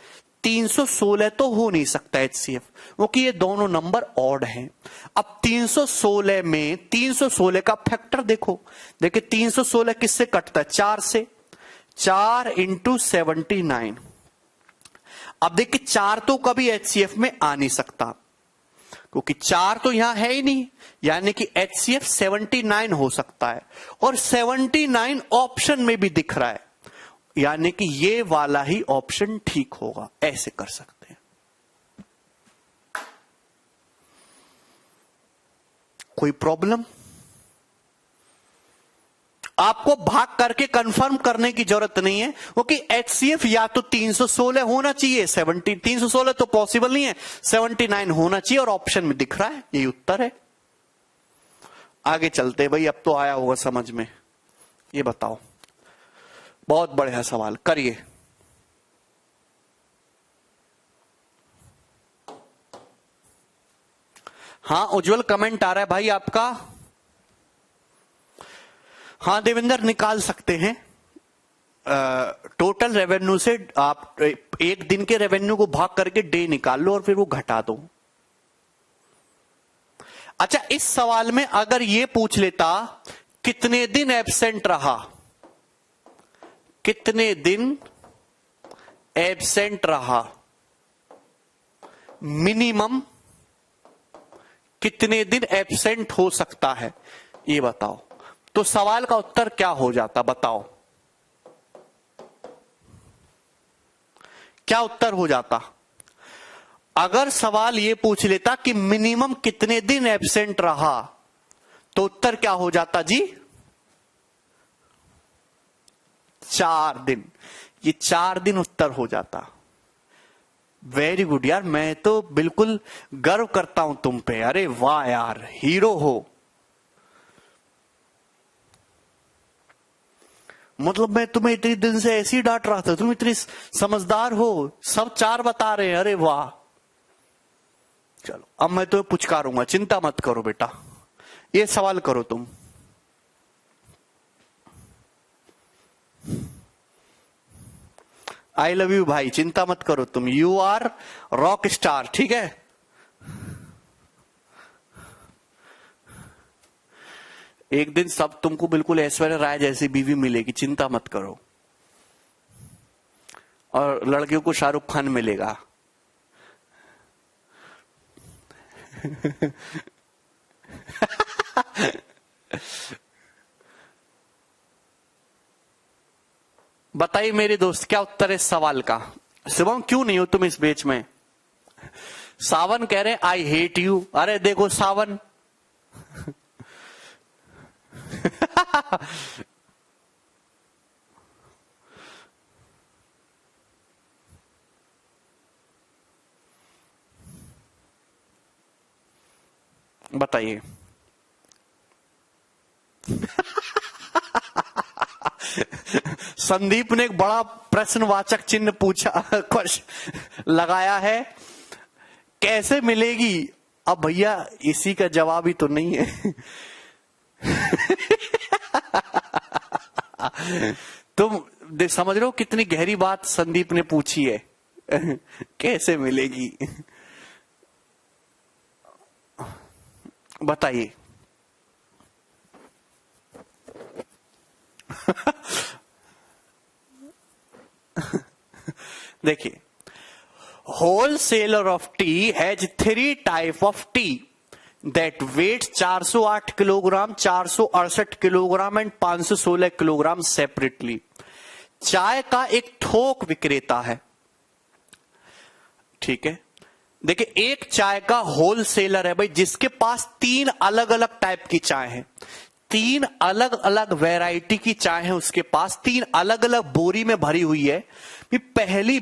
316 तो हो नहीं सकता HCF, क्योंकि ये दोनों नंबर ऑड हैं। अब 316 में 316 का फैक्टर देखो, देखिए 316 किससे कटता है? 4 से, 4 इंटू 79। अब देखिए 4 तो कभी HCF में आ नहीं सकता, क्योंकि 4 तो यहां है ही नहीं, यानी कि HCF 79 हो सकता है, और 79 ऑप्शन में भी दिख रहा है। यानी कि ये वाला ही ऑप्शन ठीक होगा, ऐसे कर सकते हैं। कोई प्रॉब्लम? आपको भाग करके कंफर्म करने की जरूरत नहीं है, क्योंकि एचसीएफ या तो 316 होना चाहिए, 316 तो पॉसिबल नहीं है, 79 होना चाहिए और ऑप्शन में दिख रहा है, यही उत्तर है। आगे चलते भाई, अब तो आया होगा समझ में। ये बताओ, बहुत बढ़िया सवाल, करिए। हाँ उज्जवल, कमेंट आ रहा है भाई आपका। हाँ देवेंद्र, निकाल सकते हैं। टोटल रेवेन्यू से आप एक दिन के रेवेन्यू को भाग करके डे निकाल लो और फिर वो घटा दो। अच्छा, इस सवाल में अगर ये पूछ लेता कितने दिन एब्सेंट रहा, कितने दिन एब्सेंट रहा, मिनिमम कितने दिन एब्सेंट हो सकता है, ये बताओ, तो सवाल का उत्तर क्या हो जाता, बताओ क्या उत्तर हो जाता? अगर सवाल ये पूछ लेता कि मिनिमम कितने दिन एब्सेंट रहा, तो उत्तर क्या हो जाता जी? 4 दिन। ये 4 दिन उत्तर हो जाता। वेरी गुड यार, मैं तो बिल्कुल गर्व करता हूं तुम पे। अरे वाह यार, हीरो हो। मतलब मैं तुम्हें इतने दिन से ऐसे ही डांट रहा था, तुम इतनी समझदार हो, सब 4 बता रहे हैं, अरे वाह। चलो अब मैं तुम्हें पुचकारूंगा, चिंता मत करो बेटा। ये सवाल करो तुम। आई लव यू भाई, चिंता मत करो तुम, यू आर रॉक स्टार, ठीक है। एक दिन सब तुमको बिल्कुल ऐश्वर्या राय जैसी बीवी मिलेगी, चिंता मत करो। और लड़कियों को शाहरुख खान मिलेगा। बताइए मेरे दोस्त, क्या उत्तर है इस सवाल का? शिवम, क्यों नहीं हो तुम इस बेच में? सावन कह रहे आई हेट यू। अरे देखो सावन, बताइए। संदीप ने एक बड़ा प्रश्नवाचक चिन्ह पूछा, क्वेश्चन लगाया है, कैसे मिलेगी? अब भैया इसी का जवाब ही तो नहीं है। तुम समझ रहे हो कितनी गहरी बात संदीप ने पूछी है। कैसे मिलेगी बताइए। देखिए, wholesaler of tea has 3 type of tea that weigh 408 kilogram, 468 kilogram and 516 kilogram separately. चाय का एक थोक विक्रेता है, ठीक है। देखिए, एक चाय का होलसेलर है भाई, जिसके पास 3 अलग अलग टाइप की चाय है, 3 अलग अलग वैरायटी की चाय है उसके पास, 3 अलग अलग बोरी में भरी हुई है। पहली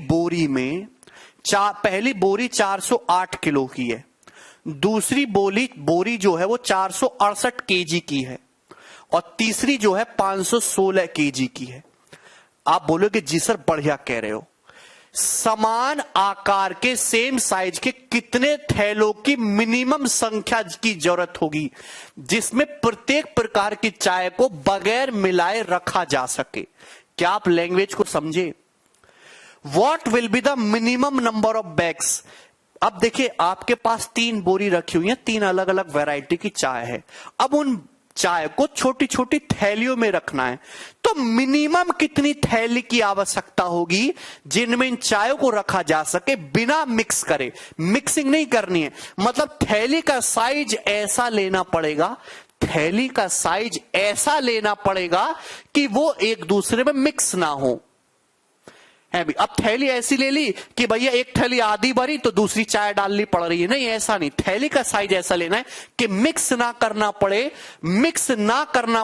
बोरी 408 किलो की है, दूसरी बोरी जो है वो 468 केजी की है, और तीसरी जो है 516 केजी की है। आप बोलोगे जी सर बढ़िया कह रहे हो, समान आकार के सेम साइज के कितने थैलों की मिनिमम संख्या की जरूरत होगी जिसमें प्रत्येक प्रकार की चाय को बगैर मिलाए रखा जा सके? क्या आप लैंग्वेज को समझे? What will be the minimum number of bags? अब देखिए, आपके पास 3 बोरी रखी हुई है, 3 अलग अलग वैरायटी की चाय है। अब उन चाय को छोटी छोटी थैलियों में रखना है, तो मिनिमम कितनी थैली की आवश्यकता होगी जिनमें इन चायों को रखा जा सके बिना मिक्स करे? मिक्सिंग नहीं करनी है, मतलब थैली का साइज ऐसा लेना पड़ेगा, थैली का साइज ऐसा लेना पड़ेगा कि वो एक दूसरे में मिक्स ना हो। है भी। अब थैली ऐसी ले ली कि भैया एक थैली आधी भरी तो दूसरी चाय डालनी पड़ रही है, नहीं ऐसा नहीं। थैली का साइज ऐसा लेना है कि मिक्स ना करना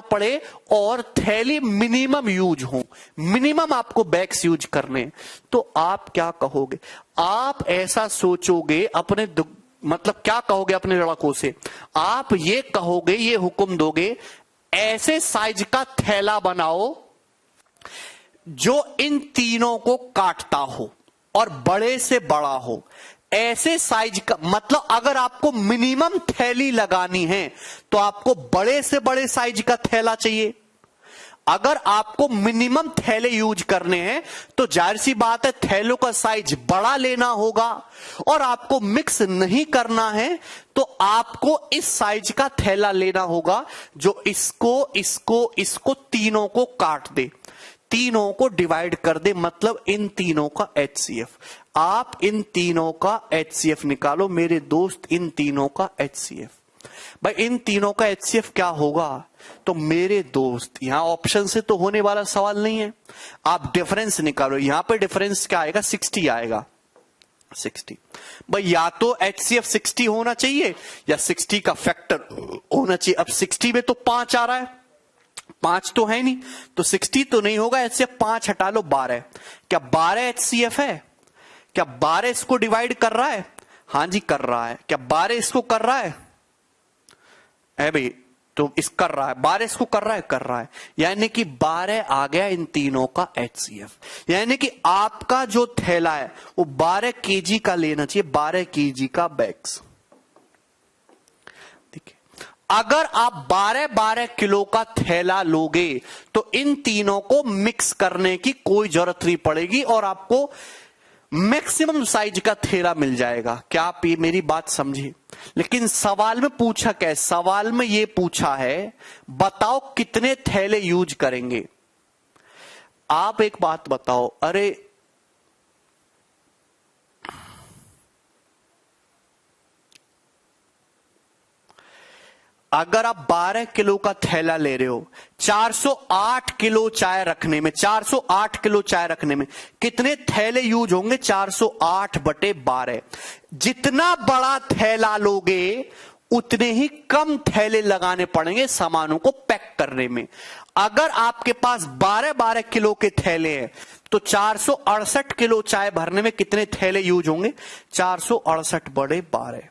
पड़े और थैली मिनिमम यूज हो, मिनिमम आपको बैग्स यूज करने। तो आप क्या कहोगे? आप ऐसा सोचोगे अपने मतलब क्या कहोगे अपने लड़कों से? आप ये कहोगे, ये हुक्म दोगे, ऐसे साइज का थैला बनाओ जो इन तीनों को काटता हो और बड़े से बड़ा हो। ऐसे साइज का मतलब अगर आपको मिनिमम थैली लगानी है तो आपको बड़े से बड़े साइज का थैला चाहिए। अगर आपको मिनिमम थैले यूज करने हैं तो जाहिर सी बात है थैलों का साइज बड़ा लेना होगा। और आपको मिक्स नहीं करना है तो आपको इस साइज का थैला लेना होगा जो इसको तीनों को काट दे, तीनों को डिवाइड कर दे, मतलब इन तीनों का HCF। आप इन तीनों का HCF निकालो मेरे दोस्त, इन तीनों का HCF। भाई इन तीनों का HCF क्या होगा? तो मेरे दोस्त यहां ऑप्शन से तो होने वाला सवाल नहीं है, आप डिफरेंस निकालो। यहां पे डिफरेंस क्या आएगा? 60 आएगा, 60। भाई या तो HCF 60 होना चाहिए या 60 का फैक्टर होना चाहिए। अब 60 में तो 5 आ रहा है, 5 तो है नहीं, तो 60 तो नहीं होगा। HCF 5 हटा लो, 12। क्या 12 HCF है? क्या 12 इसको डिवाइड कर रहा है? हां जी कर रहा है। क्या 12 इसको कर रहा है भाई? तो इस कर रहा है, 12 इसको कर रहा है, कर रहा है। यानी कि 12 आ गया इन तीनों का HCF। यानी कि आपका जो थैला है वो 12 kg का लेना चाहिए, 12 kg का बैग्स। अगर आप 12-12 किलो का थैला लोगे तो इन तीनों को मिक्स करने की कोई जरूरत नहीं पड़ेगी और आपको मैक्सिमम साइज का थैला मिल जाएगा। क्या आप ये मेरी बात समझे? लेकिन सवाल में पूछा क्या है? सवाल में ये पूछा है बताओ कितने थैले यूज करेंगे। आप एक बात बताओ, अरे अगर आप 12 किलो का थैला ले रहे हो, 408 किलो चाय रखने में, 408 किलो चाय रखने में कितने थैले यूज होंगे? 408/12। जितना बड़ा थैला लोगे उतने ही कम थैले लगाने पड़ेंगे सामानों को पैक करने में। अगर आपके पास 12-12 किलो के थैले हैं तो 468 किलो चाय भरने में कितने थैले यूज होंगे? 468/12।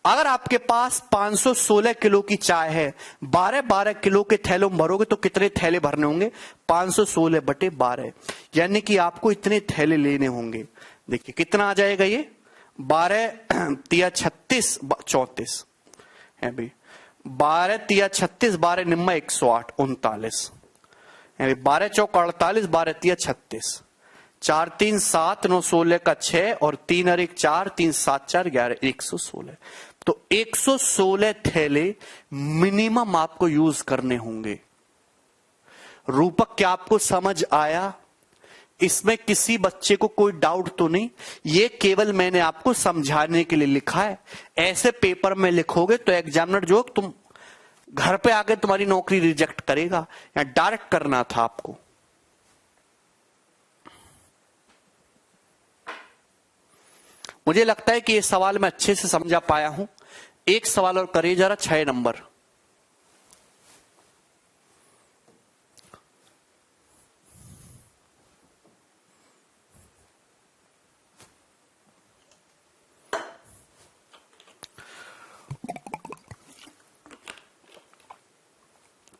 अगर आपके पास 516 किलो की चाय है, 12-12 किलो के थैलों में भरोगे तो कितने थैले भरने होंगे? 516/12। यानी कि आपको इतने थैले लेने होंगे। देखिए कितना आ जाएगा ये? 12 36 34 है भाई। 12 36 12 निम्मा 108 39 है भाई। 12 चौक 48, 12 36, 4 3 7 9 16 का 6 और 3 और 1 4, 3 7 4 11 116। तो 116 थैले मिनिमम आपको यूज करने होंगे। रूपक क्या आपको समझ आया? इसमें किसी बच्चे को कोई डाउट तो नहीं? ये केवल मैंने आपको समझाने के लिए लिखा है। ऐसे पेपर में लिखोगे तो एग्जामिनर जो तुम घर पे आके तुम्हारी नौकरी रिजेक्ट करेगा। या डायरेक्ट करना था आपको। मुझे लगता है कि ये सवाल मैं अच्छे से समझा पाया हूं। एक सवाल और करिए जरा, 6 नंबर।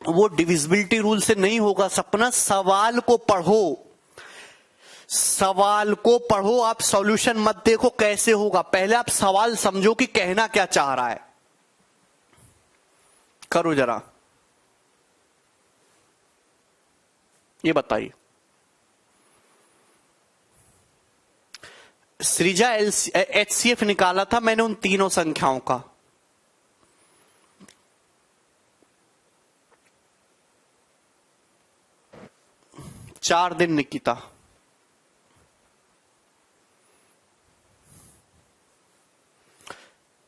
वो डिविजिबिलिटी रूल से नहीं होगा सपना। सवाल को पढ़ो, सवाल को पढ़ो, आप सॉल्यूशन मत देखो कैसे होगा। पहले आप सवाल समझो कि कहना क्या चाह रहा है। करो जरा, ये बताइए। सृजा HCF निकाला था मैंने उन तीनों संख्याओं का। चार दिन निकिता।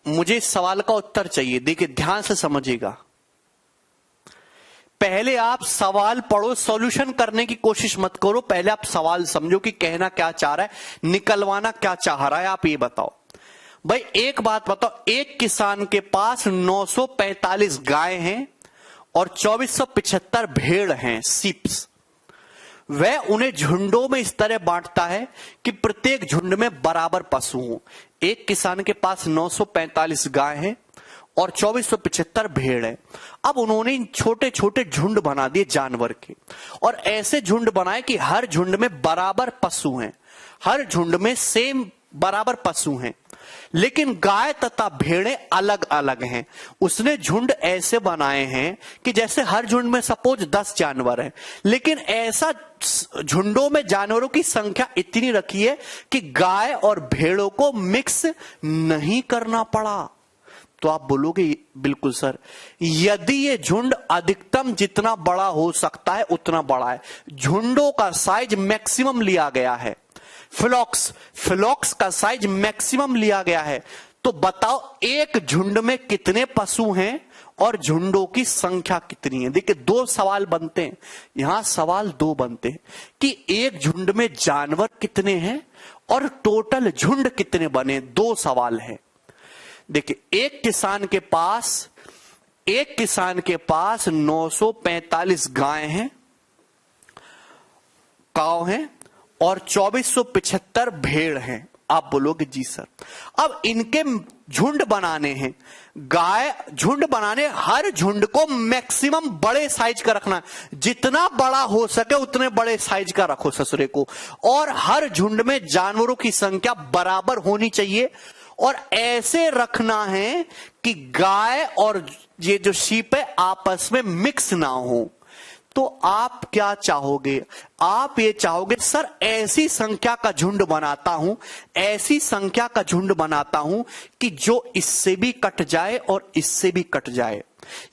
मुझे इस सवाल का उत्तर चाहिए। देखिए ध्यान से समझिएगा। पहले आप सवाल पढ़ो, सॉल्यूशन करने की कोशिश मत करो, पहले आप सवाल समझो कि कहना क्या चाह रहा है, निकलवाना क्या चाह रहा है। आप ये बताओ भाई, एक बात बताओ, एक किसान के पास 945 गाय हैं और 2475 भेड़ हैं, सीप्स। वह उन्हें झुंडों में इस तरह बांटता है कि प्रत्येक झुंड में बराबर पशु हो। एक किसान के पास 945 गाय हैं और 2475 भेड़ है। अब उन्होंने इन छोटे छोटे झुंड बना दिए जानवर के, और ऐसे झुंड बनाए कि हर झुंड में बराबर पशु हैं, हर झुंड में सेम बराबर पशु हैं, लेकिन गाय तथा भेड़ें अलग अलग हैं। उसने झुंड ऐसे बनाए हैं कि जैसे हर झुंड में सपोज 10 जानवर हैं, लेकिन ऐसा झुंडों में जानवरों की संख्या इतनी रखी है कि गाय और भेड़ों को मिक्स नहीं करना पड़ा। तो आप बोलोगे बिल्कुल सर, यदि ये झुंड अधिकतम जितना बड़ा हो सकता है उतना बड़ा है, झुंडों का साइज मैक्सिमम लिया गया है, फ्लॉक्स का साइज मैक्सिमम लिया गया है, तो बताओ एक झुंड में कितने पशु हैं और झुंडों की संख्या कितनी है। देखिए, दो सवाल बनते हैं, यहां सवाल दो बनते हैं कि एक झुंड में जानवर कितने हैं और टोटल झुंड कितने बने, दो सवाल है। देखिए, एक किसान के पास 945 गाय हैं, काव हैं और 2475 भेड़ हैं। आप बोलोगे जी सर, अब इनके झुंड बनाने हैं, झुंड बनाने, हर झुंड को मैक्सिमम बड़े साइज का रखना, जितना बड़ा हो सके उतने बड़े साइज का रखो ससुरे को, और हर झुंड में जानवरों की संख्या बराबर होनी चाहिए, और ऐसे रखना है कि गाय और ये जो शीप है आपस में मिक्स ना हो। तो आप क्या चाहोगे, आप ये चाहोगे सर ऐसी संख्या का झुंड बनाता हूं, ऐसी संख्या का झुंड बनाता हूं कि जो इससे भी कट जाए और इससे भी कट जाए,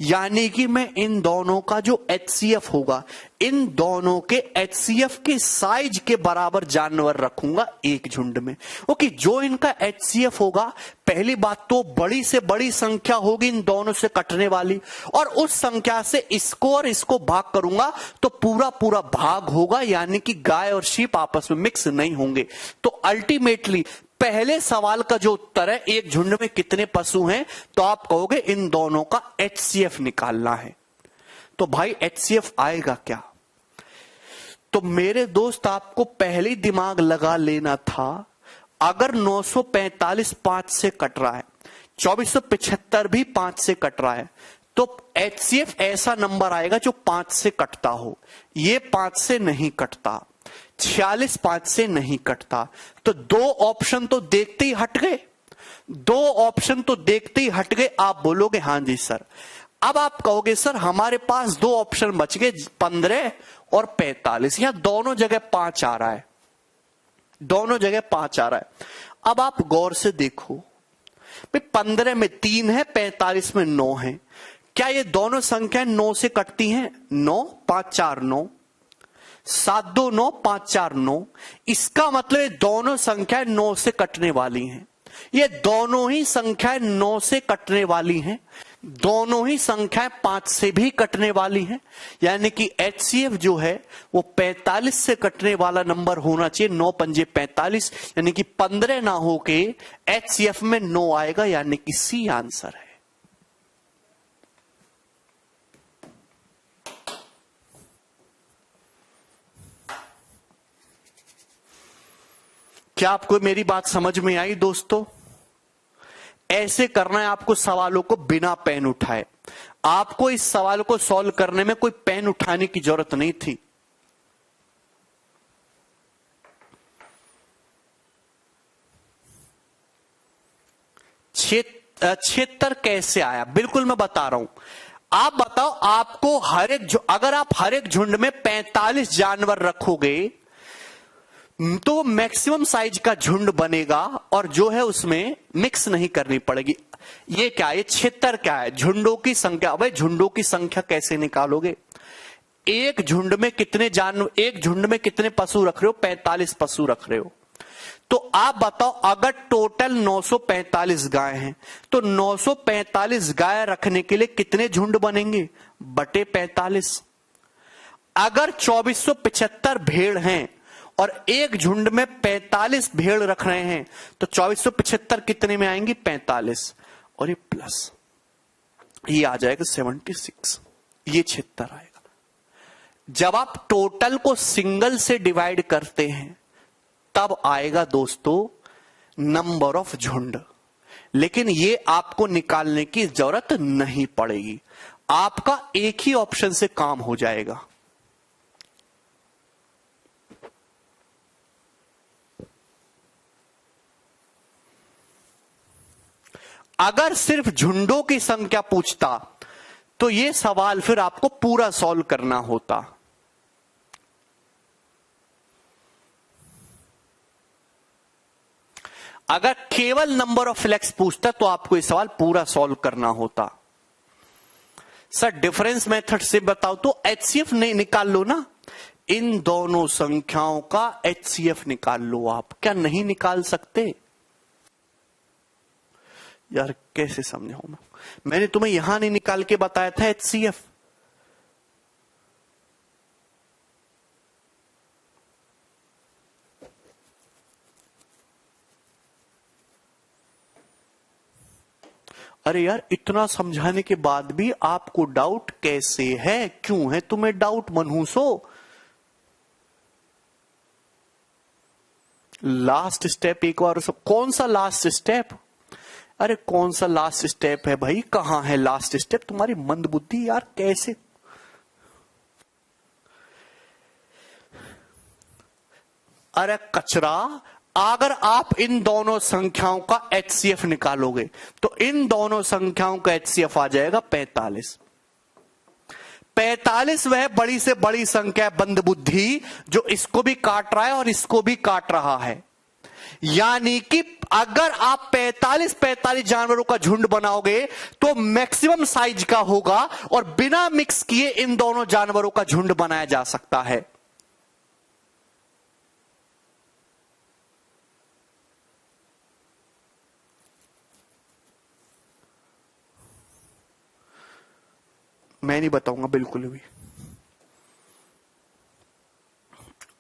यानी कि मैं इन दोनों का जो HCF होगा, इन दोनों के HCF के साइज के बराबर जानवर रखूंगा एक झुंड में। ओके, जो इनका HCF होगा, पहली बात तो बड़ी से बड़ी संख्या होगी इन दोनों से कटने वाली, और उस संख्या से इसको और इसको भाग करूंगा तो पूरा पूरा भाग होगा, यानी कि गाय और शीप आपस में मिक्स नहीं होंगे। तो अल्टीमेटली पहले सवाल का जो उत्तर है, एक झुंड में कितने पशु हैं, तो आप कहोगे इन दोनों का HCF निकालना है। तो भाई HCF आएगा क्या? तो मेरे दोस्त आपको पहले ही दिमाग लगा लेना था, अगर 945 5 से कट रहा है, 2475 भी 5 से कट रहा है, तो HCF ऐसा नंबर आएगा जो 5 से कटता हो। ये 5 से नहीं कटता, 46 5 से नहीं कटता। तो दो ऑप्शन तो देखते ही हट गए, दो ऑप्शन तो देखते ही हट गए। आप बोलोगे हाँ जी सर। अब आप कहोगे सर हमारे पास दो ऑप्शन बच गए, 15 और 45, यहां दोनों जगह 5 आ रहा है, दोनों जगह 5 आ रहा है। अब आप गौर से देखो, 15 में 3 है, 45 में 9 है, क्या ये दोनों संख्याएं 9 से कटती हैं? 9 5 4 9, 7 2 9 5 4 9। इसका मतलब ये दोनों संख्याएं 9 से कटने वाली हैं, ये दोनों ही संख्याएं 9 से कटने वाली हैं, दोनों ही संख्याएं 5 से भी कटने वाली हैं, यानी कि HCF जो है वो 45 से कटने वाला नंबर होना चाहिए। 9 पंजे 45, यानी कि 15 ना होके HCF में 9 आएगा, यानी कि C आंसर है। क्या आपको मेरी बात समझ में आई दोस्तों? ऐसे करना है आपको सवालों को बिना पेन उठाए। आपको इस सवाल को सॉल्व करने में कोई पेन उठाने की जरूरत नहीं थी। क्षेत्र कैसे आया, बिल्कुल मैं बता रहा हूं। आप बताओ, आपको अगर आप हर एक झुंड में 45 जानवर रखोगे तो मैक्सिमम साइज का झुंड बनेगा, और जो है उसमें मिक्स नहीं करनी पड़ेगी। ये क्या है, ये क्षेत्र क्या है? झुंडों की संख्या। भाई झुंडों की संख्या कैसे निकालोगे? एक झुंड में कितने पशु रख रहे हो? 45 पशु रख रहे हो। तो आप बताओ, अगर टोटल 945 गाय हैं तो 945 गाय रखने के लिए कितने झुंड बनेंगे? बटे 45। अगर 2475 भेड़ हैं और एक झुंड में 45 भेड़ रख रहे हैं तो 2475 कितने में आएंगी? 45, और ये प्लस ये आ जाएगा 76, ये 76 आएगा। जब आप टोटल को सिंगल से डिवाइड करते हैं तब आएगा दोस्तों नंबर ऑफ झुंड, लेकिन ये आपको निकालने की जरूरत नहीं पड़ेगी, आपका एक ही ऑप्शन से काम हो जाएगा। अगर सिर्फ झुंडों की संख्या पूछता तो यह सवाल फिर आपको पूरा सॉल्व करना होता। अगर केवल नंबर ऑफ फ्लैग्स पूछता तो आपको यह सवाल पूरा सॉल्व करना होता। सर डिफरेंस मेथड से बताओ तो एचसीएफ नहीं निकाल लो ना, इन दोनों संख्याओं का एचसीएफ निकाल लो आप। क्या नहीं निकाल सकते? यार कैसे समझाऊं मैंने तुम्हें यहां नहीं निकाल के बताया था एचसीएफ। अरे यार इतना समझाने के बाद भी आपको डाउट कैसे है? क्यों है तुम्हें डाउट मनहूसो? लास्ट स्टेप एक बार सब। कौन सा लास्ट स्टेप? अरे कौन सा लास्ट स्टेप है भाई? कहां है लास्ट स्टेप? तुम्हारी मंद बुद्धि यार कैसे? अरे कचरा, अगर आप इन दोनों संख्याओं का एचसीएफ निकालोगे तो इन दोनों संख्याओं का एचसीएफ आ जाएगा 45। 45 वह बड़ी से बड़ी संख्या है बंद बुद्धि जो इसको भी काट रहा है और इसको भी काट रहा है। यानी कि अगर आप 45 जानवरों का झुंड बनाओगे तो मैक्सिमम साइज का होगा और बिना मिक्स किए इन दोनों जानवरों का झुंड बनाया जा सकता है। मैं नहीं बताऊंगा बिल्कुल भी।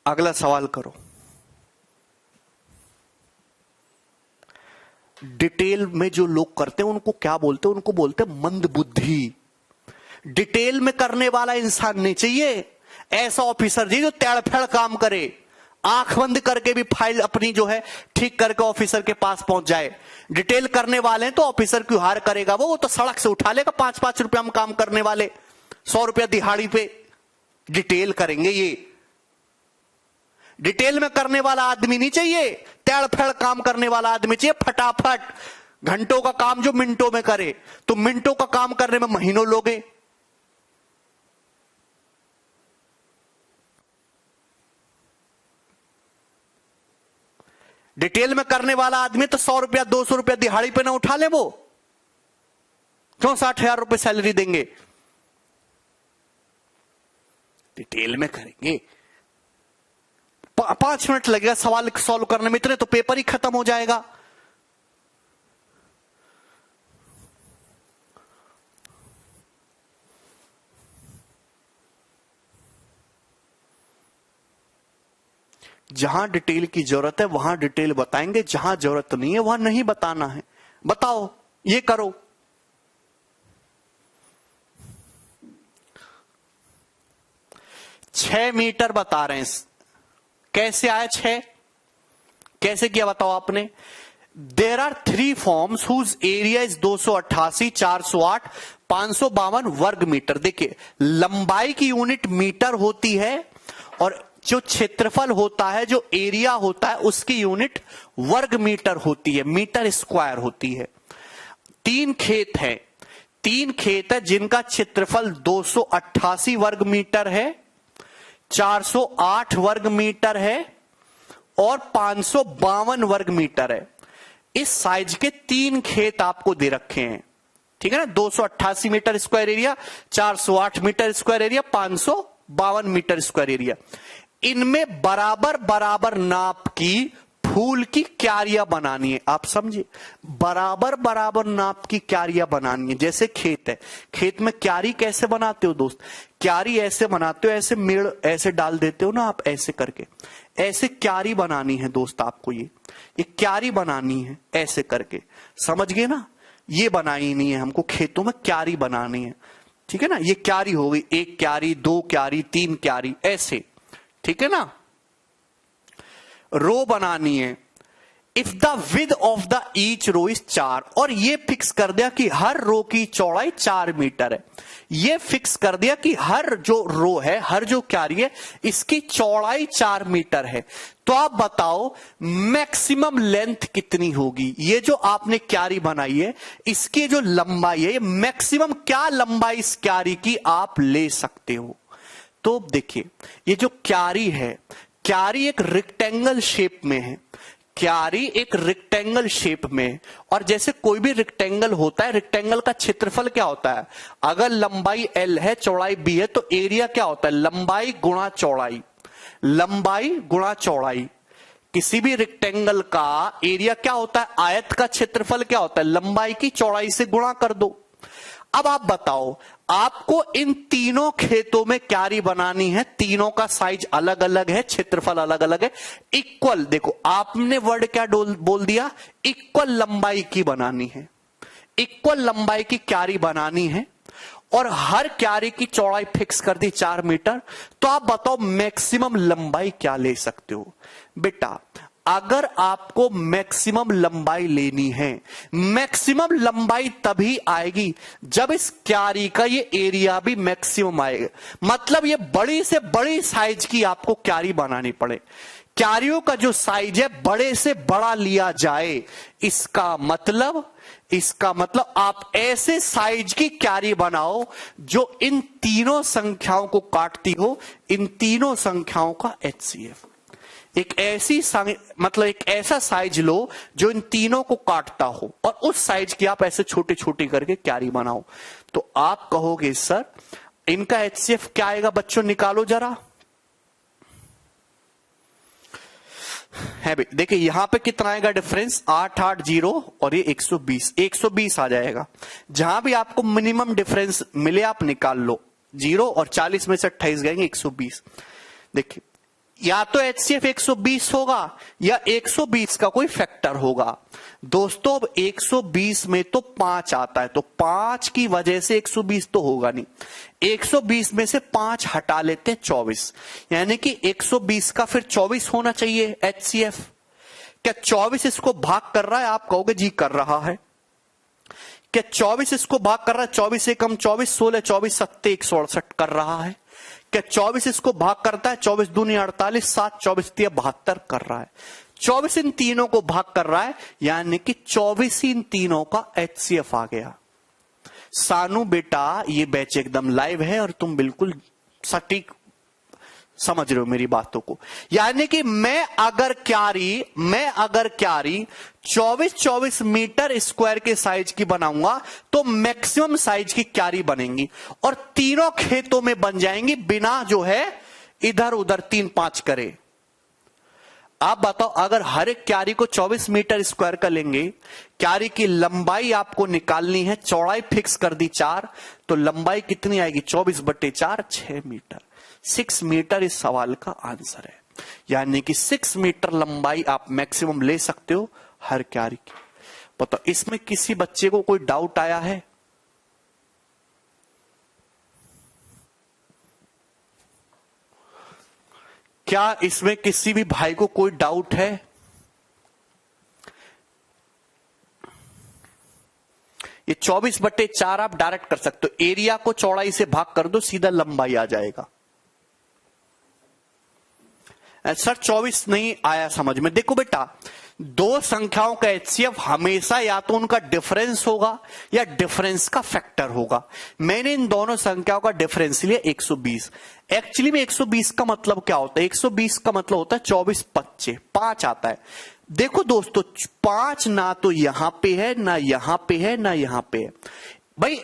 अगला सवाल करो। डिटेल में जो लोग करते हैं उनको क्या बोलते हैं? उनको बोलते हैं मंद बुद्धि। डिटेल में करने वाला इंसान नहीं चाहिए, ऐसा ऑफिसर जी जो तेड़फेड़ काम करे, आंख बंद करके भी फाइल अपनी जो है ठीक करके ऑफिसर के पास पहुंच जाए। डिटेल करने वाले हैं तो ऑफिसर क्यों हार करेगा? वो तो सड़क से उठा लेगा 5-5 रुपया में काम करने वाले, 100 रुपया दिहाड़ी पे डिटेल करेंगे। ये डिटेल में करने वाला आदमी नहीं चाहिए, तेड़-फेड़ काम करने वाला आदमी चाहिए। फटाफट घंटों का काम जो मिनटों में करे, तो मिनटों का काम करने में महीनों लोगे। डिटेल में करने वाला आदमी तो 100 रुपया 200 रुपया दिहाड़ी पे ना उठा ले, वो क्यों 60,000 रुपए सैलरी देंगे? डिटेल में करेंगे, 5 मिनट लगेगा सवाल सॉल्व करने में, इतने तो पेपर ही खत्म हो जाएगा। जहां डिटेल की जरूरत है वहां डिटेल बताएंगे, जहां जरूरत नहीं है वहां नहीं बताना है। बताओ, ये करो। छह मीटर बता रहे हैं। कैसे आया 6? कैसे किया बताओ आपने? There are 3 forms whose area is 288, 408, 552 वर्ग मीटर। देखिए लंबाई की यूनिट मीटर होती है और जो क्षेत्रफल होता है, जो एरिया होता है, उसकी यूनिट वर्ग मीटर होती है, मीटर स्क्वायर होती है। 3 खेत हैं, 3 खेत है जिनका क्षेत्रफल 288 वर्ग मीटर है, 408 वर्ग मीटर है और 552 वर्ग मीटर है। इस साइज के 3 खेत आपको दे रखे हैं, ठीक है ना। 288 metre square area, 408 metre square area, 552 metre square area. इनमें बराबर बराबर नाप की फूल की क्यारियां बनानी है, आप समझे, बराबर बराबर नाप की क्यारियां बनानी है। जैसे खेत है, खेत में क्यारी कैसे बनाते हो दोस्त, क्यारी ऐसे बनाते हो, ऐसे मेड़ ऐसे डाल देते हो ना आप, ऐसे करके ऐसे क्यारी बनानी है दोस्त आपको। ये क्यारी बनानी है ऐसे करके, समझ गए ना, ये बनाई नहीं है हमको, खेतों में क्यारी बनानी है, ठीक है ना। ये क्यारी हो गई, एक क्यारी, दो क्यारी, तीन क्यारी, ऐसे, ठीक है ना। रो बनानी है, if the width of the each row is 4, और ये फिक्स कर दिया कि हर रो की चौड़ाई 4 मीटर है। ये फिक्स कर दिया कि हर जो रो है, हर जो क्यारी है, इसकी चौड़ाई 4 मीटर है। तो आप बताओ मैक्सिमम लेंथ कितनी होगी। ये जो आपने क्यारी बनाई है, इसकी जो लंबाई है, मैक्सिमम क्या लंबाई इस क्यारी की आप ले सकते हो। तो देखिए, ये जो क्यारी है, क्यारी एक रेक्टेंगल शेप में है, क्यारी एक रेक्टेंगल शेप में, और जैसे कोई भी रेक्टेंगल होता है, रेक्टेंगल का क्षेत्रफल क्या होता है, अगर लंबाई L है, चौड़ाई B है, तो एरिया क्या होता है, लंबाई गुणा चौड़ाई, लंबाई गुणा चौड़ाई। किसी भी रेक्टेंगल का एरिया क्या होता है, आयत का क्षेत्रफल क्या होता है, लंबाई की चौड़ाई से गुणा कर दो। अब आप बताओ, आपको इन तीनों खेतों में क्यारी बनानी है, तीनों का साइज अलग अलग है, क्षेत्रफल अलग अलग है, इक्वल, देखो आपने वर्ड क्या बोल दिया, इक्वल लंबाई की बनानी है, इक्वल लंबाई की क्यारी बनानी है, और हर क्यारी की चौड़ाई फिक्स कर दी 4 मीटर। तो आप बताओ मैक्सिमम लंबाई क्या ले सकते हो। बेटा अगर आपको मैक्सिमम लंबाई लेनी है, मैक्सिमम लंबाई तभी आएगी जब इस क्यारी का ये एरिया भी मैक्सिमम आएगा। मतलब ये बड़ी से बड़ी साइज की आपको क्यारी बनानी पड़े, क्यारियों का जो साइज है बड़े से बड़ा लिया जाए। इसका मतलब आप ऐसे साइज की क्यारी बनाओ जो इन तीनों संख्याओं को काटती हो, इन तीनों संख्याओं का HCF। एक ऐसा साइज लो जो इन तीनों को काटता हो, और उस साइज की आप ऐसे छोटे छोटे करके क्यारी बनाओ। तो आप कहोगे सर इनका HCF क्या आएगा, बच्चों निकालो जरा। है भाई, देखिए यहां पे कितना आएगा डिफरेंस, 880 और ये 120 आ जाएगा। जहां भी आपको मिनिमम डिफरेंस मिले आप निकाल लो, 0 और 40 में से 28 गएंगे 120। देखिए या तो HCF 120 होगा या 120 का कोई फैक्टर होगा। दोस्तों अब 120 में तो 5 आता है, तो 5 की वजह से 120 तो होगा नहीं। 120 में से 5 हटा लेते हैं, 24, यानी कि 120 का फिर 24 होना चाहिए HCF। क्या 24 इसको भाग कर रहा है, आप कहोगे जी कर रहा है। क्या 24 इसको भाग कर रहा है, 24 से कम 24, 16, 24 सत्ते 168 कर रहा है। क्या 24 इसको भाग करता है, 24 दूनी 48, 7 24 72 कर रहा है। 24 इन तीनों को भाग कर रहा है, यानी कि 24 इन तीनों का HCF आ गया। सानू बेटा ये बैच एकदम लाइव है और तुम बिल्कुल सटीक समझ रहे हो मेरी बातों को। यानी कि मैं अगर क्यारी 24 मीटर स्क्वायर के साइज की बनाऊंगा तो मैक्सिमम साइज की क्यारी बनेंगी, और तीनों खेतों में बन जाएंगी बिना जो है इधर उधर 3-5 करे। आप बताओ अगर हर एक क्यारी को 24 मीटर स्क्वायर का लेंगे, क्यारी की लंबाई आपको निकालनी है, चौड़ाई फिक्स कर दी 4, तो लंबाई कितनी आएगी, 24/4 6 मीटर। 6 मीटर इस सवाल का आंसर है। यानी कि 6 मीटर लंबाई आप मैक्सिमम ले सकते हो हर क्यारी की। बताओ इसमें किसी बच्चे को कोई डाउट आया है? क्या इसमें किसी भी भाई को कोई डाउट है? ये 24/4 आप डायरेक्ट कर सकते हो, एरिया को चौड़ाई से भाग कर दो, सीधा लंबाई आ जाएगा। सर 24 नहीं आया समझ में। देखो बेटा, दो संख्याओं का HCF हमेशा या तो उनका डिफरेंस होगा या डिफरेंस का फैक्टर होगा। मैंने इन दोनों संख्याओं का डिफरेंस लिया 120। एक्चुअली में 120 का मतलब क्या होता है, 120 का मतलब होता है 24/5 5 आता है। देखो दोस्तों 5 ना तो यहां पे है, ना यहां पे है, ना यहां पे है। भाई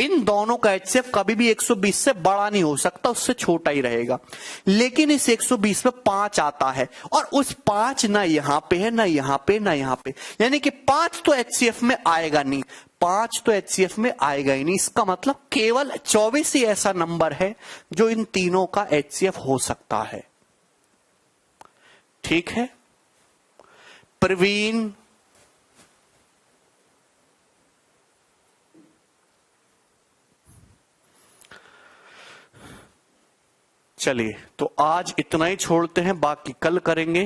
इन दोनों का HCF कभी भी 120 से बड़ा नहीं हो सकता, उससे छोटा ही रहेगा। लेकिन इस 120 में 5 आता है और उस 5 ना यहां पे है, ना यहां पे, ना यहां पे, यानी कि 5 तो HCF में आएगा नहीं, 5 तो HCF में आएगा ही नहीं। इसका मतलब केवल 24 ही ऐसा नंबर है जो इन तीनों का HCF हो सकता है। ठीक है प्रवीण, चलिए तो आज इतना ही छोड़ते हैं, बाकी कल करेंगे।